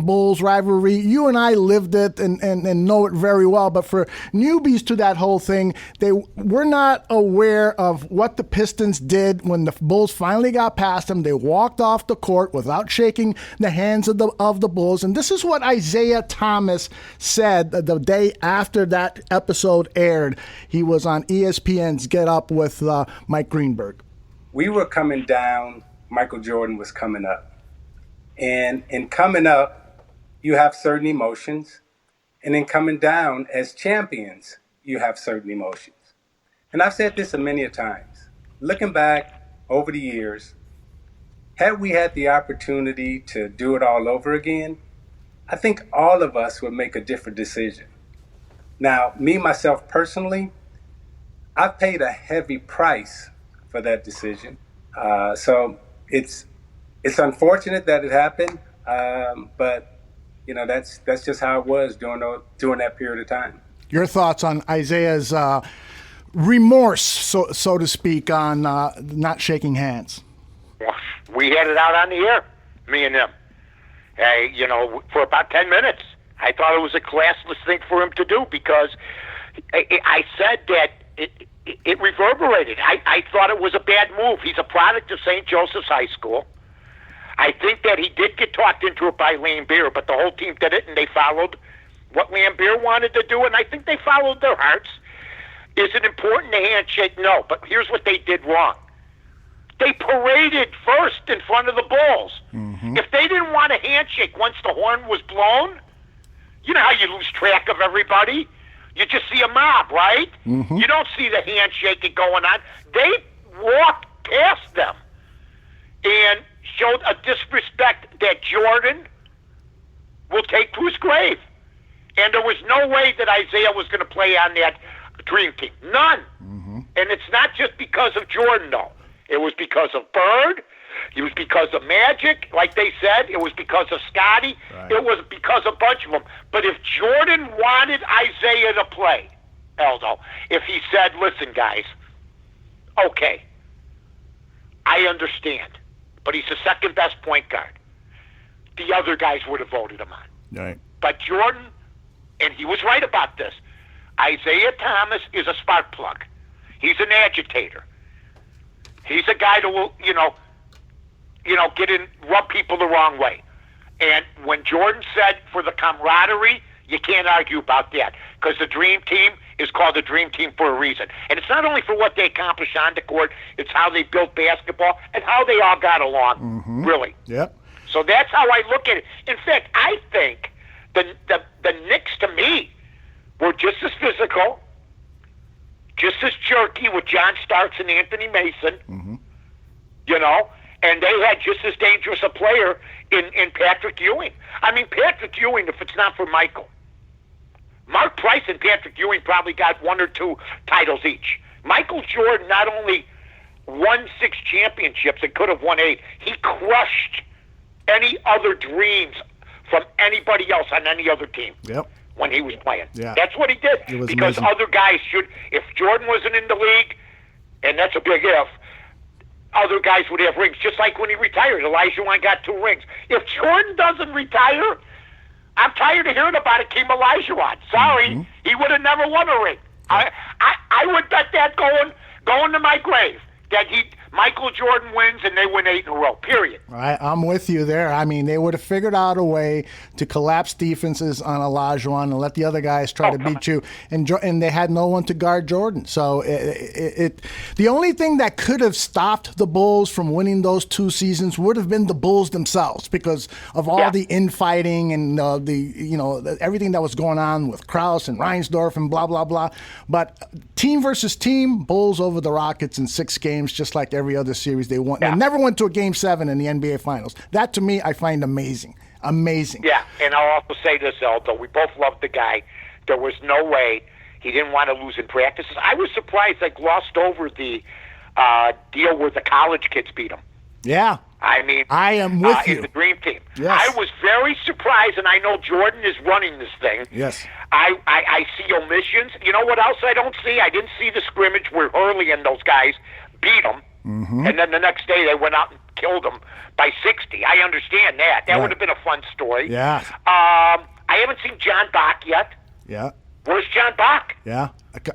Bulls rivalry. You and I lived it and know it very well, but for newbies to that whole thing, they were not aware of what the Pistons did when the Bulls finally got past them. They walked off the court without shaking the hands of the Bulls. And this is what Isaiah Thomas said the day after that episode aired. He was on ESPN's Get Up with Mike Greenberg. We were coming down. Michael Jordan was coming up. And in coming up, you have certain emotions. And in coming down as champions, you have certain emotions. And I've said this many times. Looking back over the years, had we had the opportunity to do it all over again, I think all of us would make a different decision. Now, me, myself personally, I paid a heavy price for that decision. So it's unfortunate that it happened, but that's just how it was during that period of time. Your thoughts on Isaiah's remorse, so to speak, on not shaking hands? We had it out on the air, me and him. For about 10 minutes. I thought it was a classless thing for him to do, because I said that it reverberated. I thought it was a bad move. He's a product of St. Joseph's High School. I think that he did get talked into it by Lambeer, but the whole team did it, and they followed what Lambeer wanted to do, and I think they followed their hearts. Is it important to handshake? No, but here's what they did wrong. They paraded first in front of the Bulls. Mm-hmm. If they didn't want a handshake once the horn was blown, you know how you lose track of everybody? You just see a mob, right? Mm-hmm. You don't see the handshaking going on. They walked past them and showed a disrespect that Jordan will take to his grave. And there was no way that Isaiah was going to play on that dream team. None. Mm-hmm. And it's not just because of Jordan, though. It was because of Bird. It was because of Magic, like they said. It was because of Scotty. Right. It was because of a bunch of them. But if Jordan wanted Isaiah to play, Aldo, if he said, listen, guys, okay, I understand, but he's the second best point guard, the other guys would have voted him on. Right. But Jordan, and he was right about this, Isaiah Thomas is a spark plug. He's an agitator. He's a guy that will, rub people the wrong way. And when Jordan said for the camaraderie, you can't argue about that, because the dream team is called the dream team for a reason. And it's not only for what they accomplished on the court, it's how they built basketball and how they all got along, really. Yep. So that's how I look at it. In fact, I think the Knicks, to me, were just as physical, just as jerky with John Starks and Anthony Mason, and they had just as dangerous a player in Patrick Ewing. I mean, Patrick Ewing, if it's not for Michael, Mark Price and Patrick Ewing probably got 1 or 2 titles each. Michael Jordan not only won 6 championships and could have won 8, he crushed any other dreams from anybody else on any other team. Yep. When he was playing. Yeah. That's what he did. Because amazing. Other guys should, if Jordan wasn't in the league, and that's a big if, other guys would have rings. Just like when he retired, Olajuwon got 2 rings. If Jordan doesn't retire, I'm tired of hearing about Hakeem Olajuwon. Sorry, he would have never won a ring. I would bet that going to my grave that Michael Jordan wins and they win 8 in a row, period. I'm with you there. I mean, they would have figured out a way to collapse defenses on Olajuwon and let the other guys try to beat you. And they had no one to guard Jordan. So the only thing that could have stopped the Bulls from winning those 2 seasons would have been the Bulls themselves, because of all the infighting and everything that was going on with Krause and Reinsdorf and blah, blah, blah. But team versus team, Bulls over the Rockets in 6 games, just like every other series they won. Yeah. They never went to a Game 7 in the NBA Finals. That, to me, I find amazing. Amazing. Yeah, and I'll also say this, Aldo. We both loved the guy. There was no way he didn't want to lose in practices. I was surprised they glossed over the deal where the college kids beat him. Yeah. I mean, I am with you. In the Dream Team. Yes. I was very surprised, and I know Jordan is running this thing. Yes. I see omissions. You know what else I don't see? I didn't see the scrimmage where Hurley and those guys beat them, and then the next day they went out and killed them by 60. I understand that. That would have been a fun story. Yeah. I haven't seen John Bach yet. Yeah. Where's John Bach? Yeah.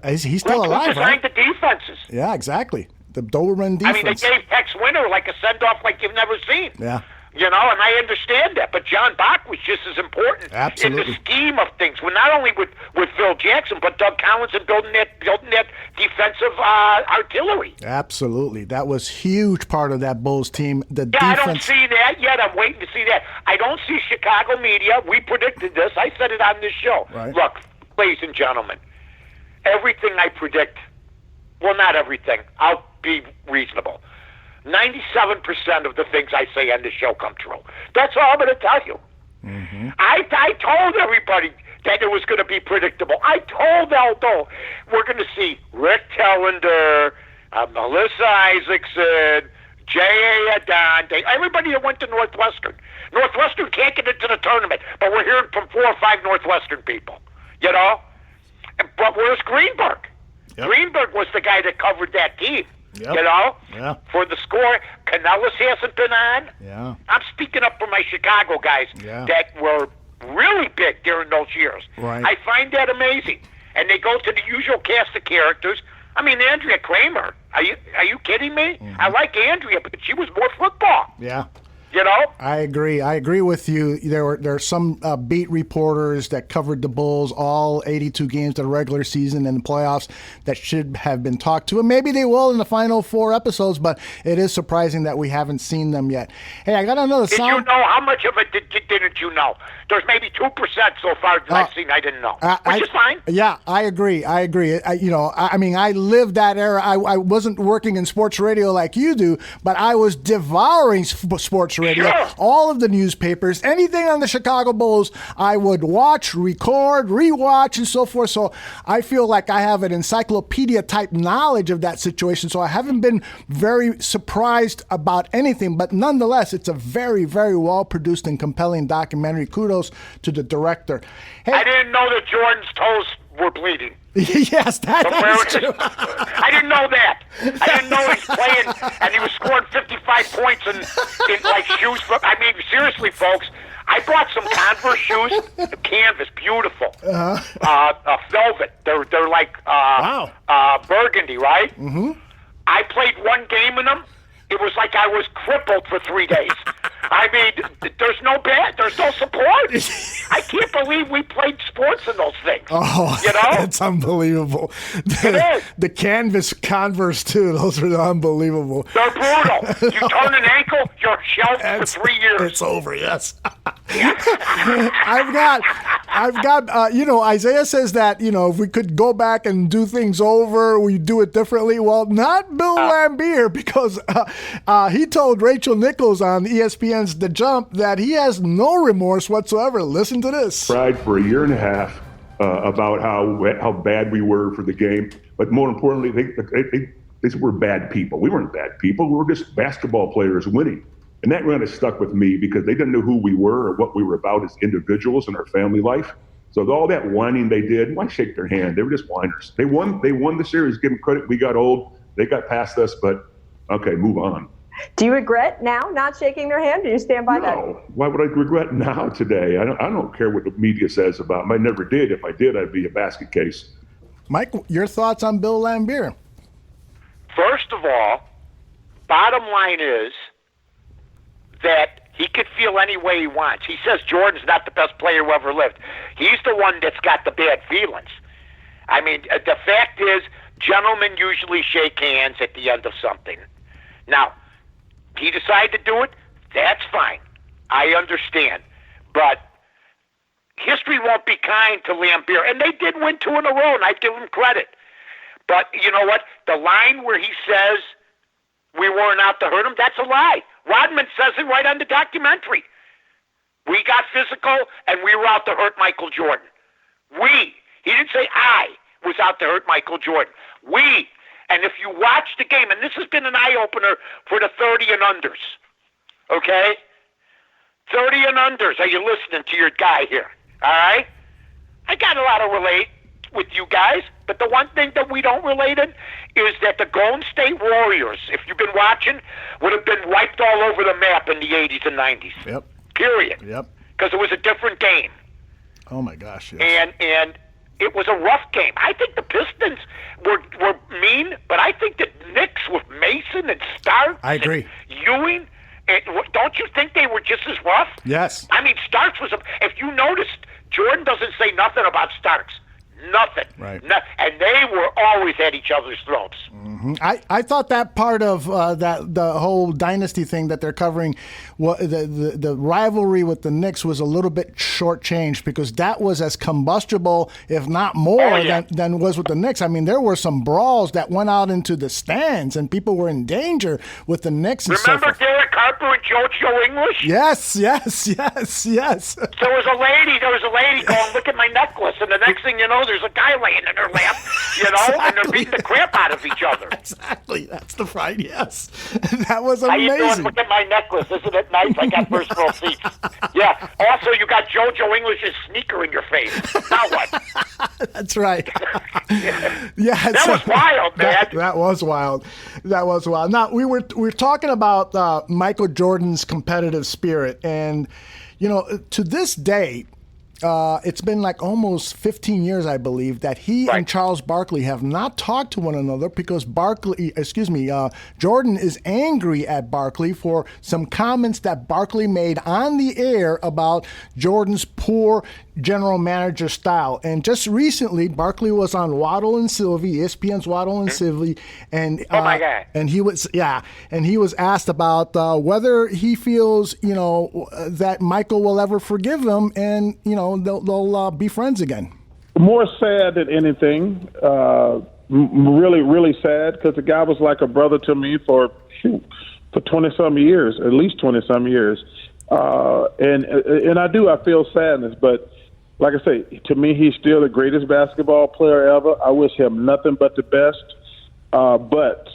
He's still alive, Who designed the defenses? Yeah, exactly. The Doberman defense. I mean, they gave Tex Winter like a send-off like you've never seen. Yeah. You know, and I understand that, but John Bach was just as important Absolutely. in the scheme of things. Well, not only with Phil Jackson, but Doug Collins and building that defensive artillery. Absolutely, that was huge part of that Bulls team. The defense. I don't see that yet. I'm waiting to see that. I don't see Chicago media. We predicted this. I said it on this show. Right. Look, ladies and gentlemen, everything I predict. Well, not everything. I'll be reasonable. 97% of the things I say on the show come true. That's all I'm going to tell you. I told everybody that it was going to be predictable. I told Aldo we're going to see Rick Tellender, Melissa Isaacson, J.A. Adante, everybody that went to Northwestern. Northwestern can't get into the tournament, but we're hearing from 4 or 5 Northwestern people, you know? But where's Greenberg? Yep. Greenberg was the guy that covered that team. Yep. You know, Yeah. for the score. Canellis hasn't been on. Yeah. I'm speaking up for my Chicago guys that were really big during those years. Right. I find that amazing. And they go to the usual cast of characters. I mean, Andrea Kramer. Are you kidding me? I like Andrea, but she was more football. Yeah. You know? I agree with you. There are some beat reporters that covered the Bulls all 82 games of the regular season and the playoffs that should have been talked to, and maybe they will in the final 4 episodes. But it is surprising that we haven't seen them yet. Hey, I got another sound. Did you know how much of it didn't you know? There's maybe 2% so far that I've seen I didn't know, which is fine. Yeah, I agree. I mean, I lived that era. I wasn't working in sports radio like you do, but I was devouring sports radio. Sure. All of the newspapers, anything on the Chicago Bulls, I would watch, record, rewatch, and so forth. So I feel like I have an encyclopedia-type knowledge of that situation. So I haven't been very surprised about anything. But nonetheless, it's a very, very well-produced and compelling documentary. Kudos to the director. Hey, I didn't know that Jordan's toes were bleeding. Yes, that is true. I didn't know that. I didn't know he's playing and he was scoring 55 points in like shoes. I mean, seriously, folks, I bought some Converse shoes. The canvas, beautiful. Velvet. They're like burgundy, right? Mm-hmm. I played one game in them. It was like I was crippled for 3 days. I mean, there's no support. I can't believe we played sports in those things. Oh, you know? It's unbelievable. It is. The canvas Converse, too. Those are unbelievable. They're brutal. You turn an ankle, you're shelved for 3 years. It's over, yes. I've got, Isaiah says that, if we could go back and do things over, we do it differently. Well, not Bill Lambier, because he told Rachel Nichols on ESPN's The Jump that he has no remorse whatsoever. Listen to this. Cried for a year and a half about how bad we were for the game. But more importantly, they said we're bad people. We weren't bad people. We were just basketball players winning. And that kind of stuck with me because they didn't know who we were or what we were about as individuals in our family life. So all that whining they did, why shake their hand? They were just whiners. They won the series. Give them credit. We got old. They got past us, but okay, move on. Do you regret now not shaking their hand? Do you stand by that? No. Why would I regret now today? I don't care what the media says about them. I never did. If I did, I'd be a basket case. Mike, your thoughts on Bill Lambier? First of all, bottom line is that he could feel any way he wants. He says Jordan's not the best player who ever lived. He's the one that's got the bad feelings. I mean, the fact is, gentlemen usually shake hands at the end of something. Now, he decided to do it, that's fine. I understand. But history won't be kind to Lambier. And they did win 2 in a row, and I give him credit. But you know what? The line where he says we weren't out to hurt him, that's a lie. Rodman says it right on the documentary. We got physical, and we were out to hurt Michael Jordan. We. He didn't say I was out to hurt Michael Jordan. We. And if you watch the game, and this has been an eye-opener for the 30 and unders, Okay? 30 and unders. Are you listening to your guy here? All right? I got a lot of relate with you guys, but the one thing that we don't relate in is that the Golden State Warriors, if you've been watching, would have been wiped all over the map in the 80s and 90s. Yep. Period. Yep. Because it was a different game. Oh, my gosh. Yes. And it was a rough game. I think the Pistons were mean, but I think the Knicks with Mason and Starks I agree. and Ewing, don't you think they were just as rough? Yes. I mean, Starks was if you noticed, Jordan doesn't say nothing about Starks. Nothing. Right. And they were always at each other's throats. Mm-hmm. I thought that part of the whole dynasty thing that they're covering, the rivalry with the Knicks was a little bit shortchanged because that was as combustible, if not more, than was with the Knicks. I mean, there were some brawls that went out into the stands, and people were in danger with the Knicks. And remember Derek Harper and JoJo English? Yes. There was a lady going, look at my necklace, and the next thing you know, there's a guy laying in her lap, and they're beating the crap out of each other. Exactly. That's the fight, yes. That was amazing. How you doing? Look at my necklace. Isn't it nice? I got first row seats. Yeah. Also, you got JoJo English's sneaker in your face. Now what? That's right. Yeah. That was wild, man. That was wild. That was wild. Now, we were talking about Michael Jordan's competitive spirit. And, to this day, it's been like almost 15 years, I believe, that he and Charles Barkley have not talked to one another because Jordan is angry at Barkley for some comments that Barkley made on the air about Jordan's poor general manager style. And just recently, Barkley was on Waddle and Sylvie, ESPN's Waddle and Sylvie, and oh my God. And he was asked about whether he feels that Michael will ever forgive him, and they'll be friends again. More sad than anything. Really, really sad because the guy was like a brother to me for 20-some years, at least 20-some years. And I feel sadness, but like I say, to me, he's still the greatest basketball player ever. I wish him nothing but the best. But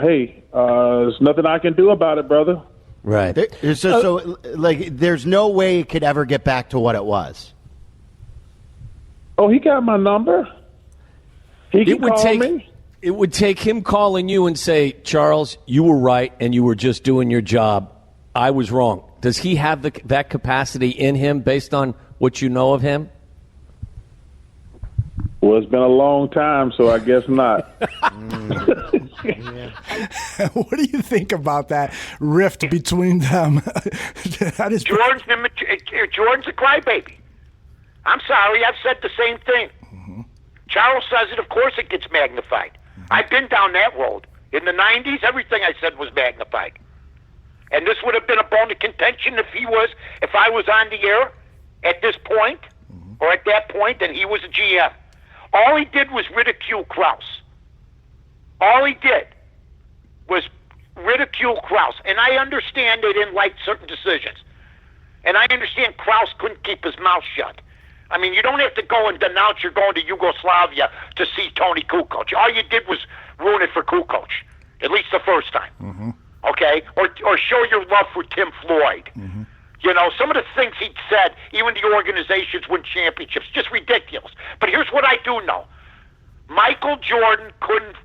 hey, there's nothing I can do about it, brother. Right. So, there's no way it could ever get back to what it was. Oh, he got my number. He can call me. It would take him calling you and say, Charles, you were right, and you were just doing your job. I was wrong. Does he have that capacity in him based on what you know of him? Well, it's been a long time, so I guess not. What do you think about that rift between them? Jordan's a crybaby. I'm sorry, I've said the same thing. Mm-hmm. Charles says it, of course it gets magnified. Mm-hmm. I've been down that road. In the 90s, everything I said was magnified. And this would have been a bone of contention if I was on the air at this point, or at that point, and he was a GM. All he did was ridicule Krause. All he did was ridicule Krause. And I understand they didn't like certain decisions. And I understand Krause couldn't keep his mouth shut. I mean, you don't have to go and denounce you're going to Yugoslavia to see Tony Kukoc. All you did was ruin it for Kukoc, at least the first time. Mm-hmm. Okay? Or show your love for Tim Floyd. Mm-hmm. Some of the things he'd said, even the organizations win championships, just ridiculous. But here's what I do know. Michael Jordan couldn't,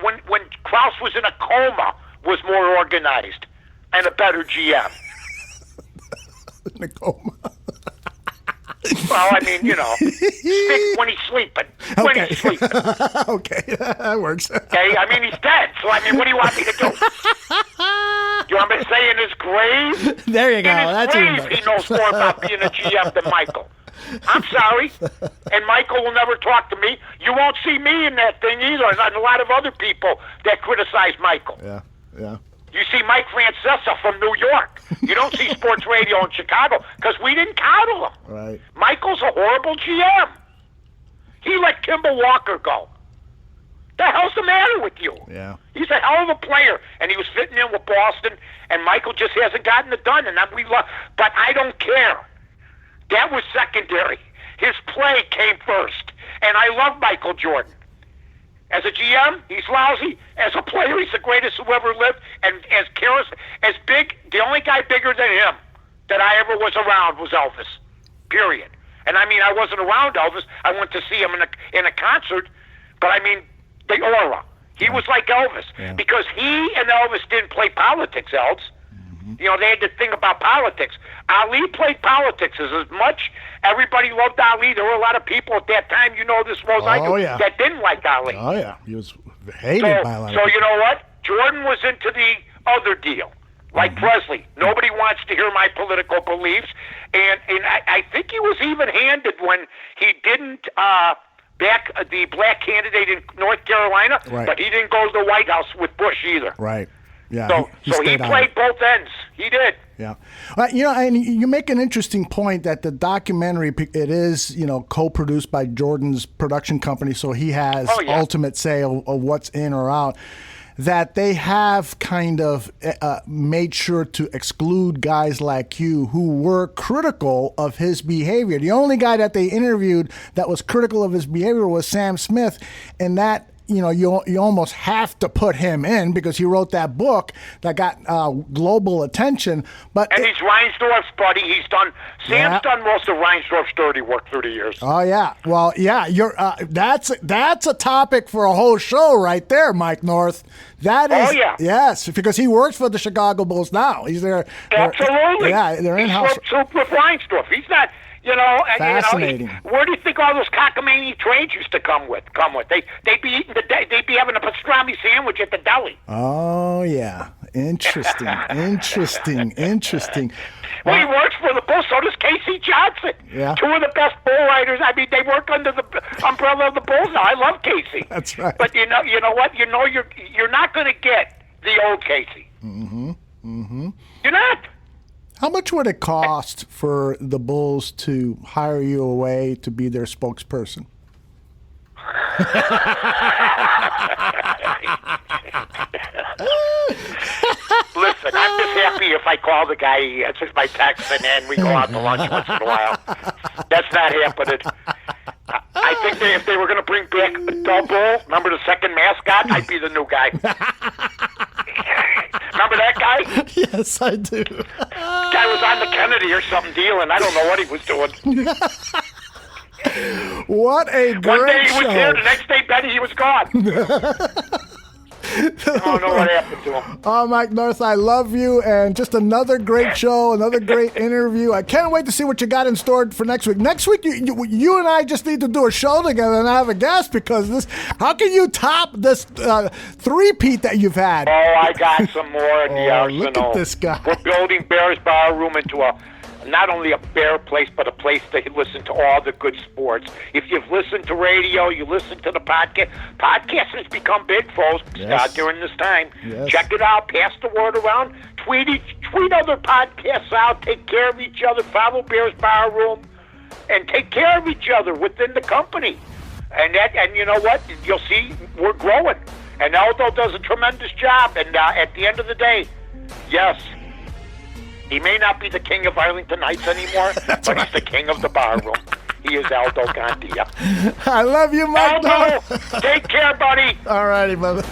when Krause was in a coma, was more organized and a better GM. In a coma. Well, I mean, speak when he's sleeping. When he's sleeping. Okay, that works. Okay, I mean, he's dead. So, what do you want me to do? Do you want me to say in his grave? There you go. That's grave, he knows more about being a GM than Michael. I'm sorry. And Michael will never talk to me. You won't see me in that thing either, and a lot of other people that criticize Michael. Yeah. You see Mike Francesa from New York. You don't see sports radio in Chicago because we didn't coddle him. Right. Michael's a horrible GM. He let Kimball Walker go. The hell's the matter with you? Yeah. He's a hell of a player, and he was fitting in with Boston, and Michael just hasn't gotten it done, and but I don't care. That was secondary. His play came first, and I love Michael Jordan. As a GM, he's lousy. As a player, he's the greatest who ever lived. And as big, the only guy bigger than him that I ever was around was Elvis. Period. And I mean, I wasn't around Elvis. I went to see him in a concert. But I mean, the aura. He was like Elvis because he and Elvis didn't play politics, Elvis. You know, they had to think about politics. Ali played politics as much. Everybody loved Ali. There were a lot of people at that time, you know this well as I do, that didn't like Ali. Oh, yeah. He was hated by a lot of people. So, you know what? Jordan was into the other deal, like Presley. Nobody wants to hear my political beliefs. And I think he was even-handed when he didn't back the black candidate in North Carolina, but he didn't go to the White House with Bush either. Right. Yeah. So he played both ends. He did. Yeah. You know, and you make an interesting point that the documentary, it is, you know, co-produced by Jordan's production company, so he has ultimate say of what's in or out. That they have kind of made sure to exclude guys like you who were critical of his behavior. The only guy that they interviewed that was critical of his behavior was Sam Smith, and that, you know, you almost have to put him in because he wrote that book that got global attention. But he's Reinsdorf's buddy. Sam's done most of Reinsdorf's dirty work through the years. Oh yeah, well yeah, you're that's a topic for a whole show right there, Mike North. That is, yes, because he works for the Chicago Bulls now. He's there. Absolutely. They're in-house. He's with Reinsdorf. He's not. You know, fascinating. Where do you think all those cockamamie trades used to come with? They'd be eating they'd be having a pastrami sandwich at the deli. Oh yeah, interesting. Well, he works for the Bulls. So does Casey Johnson. Yeah. Two of the best bull riders. I mean, they work under the umbrella of the Bulls now. I love Casey. That's right. But you know what? You know you're not going to get the old Casey. You're not. How much would it cost for the Bulls to hire you away to be their spokesperson? Listen, I'm just happy if I call the guy, he answers my text, and then we go out to lunch once in a while. That's not happening. I think if they were going to bring back Double, remember the second mascot? I'd be the new guy. Remember that guy? Yes, I do. Guy was on the Kennedy or something dealing. I don't know what he was doing. What a great One day he was show. here, the next day, Betty, he was gone. I don't know what happened to him. Oh, Mike North, I love you, and just another great show, another great interview. I can't wait to see what you got in store for next week. Next week, you and I just need to do a show together and have a guest because this. How can you top this three-peat that you've had? Oh, I got some more in the arsenal. Look at this guy. We're building Bears Barroom into not only a bear place, but a place to listen to all the good sports. If you've listened to radio, you listen to the podcast. Podcasting has become big, folks, during this time. Yes. Check it out. Pass the word around. Tweet other podcasts out. Take care of each other. Follow Bears Barroom. And take care of each other within the company. And you know what? You'll see we're growing. And Aldo does a tremendous job. And at the end of the day, yes, he may not be the king of Arlington Heights anymore, but he's the king of the barroom. He is Aldo Gandia. I love you, Mike. Aldo, take care, buddy. All righty, brother.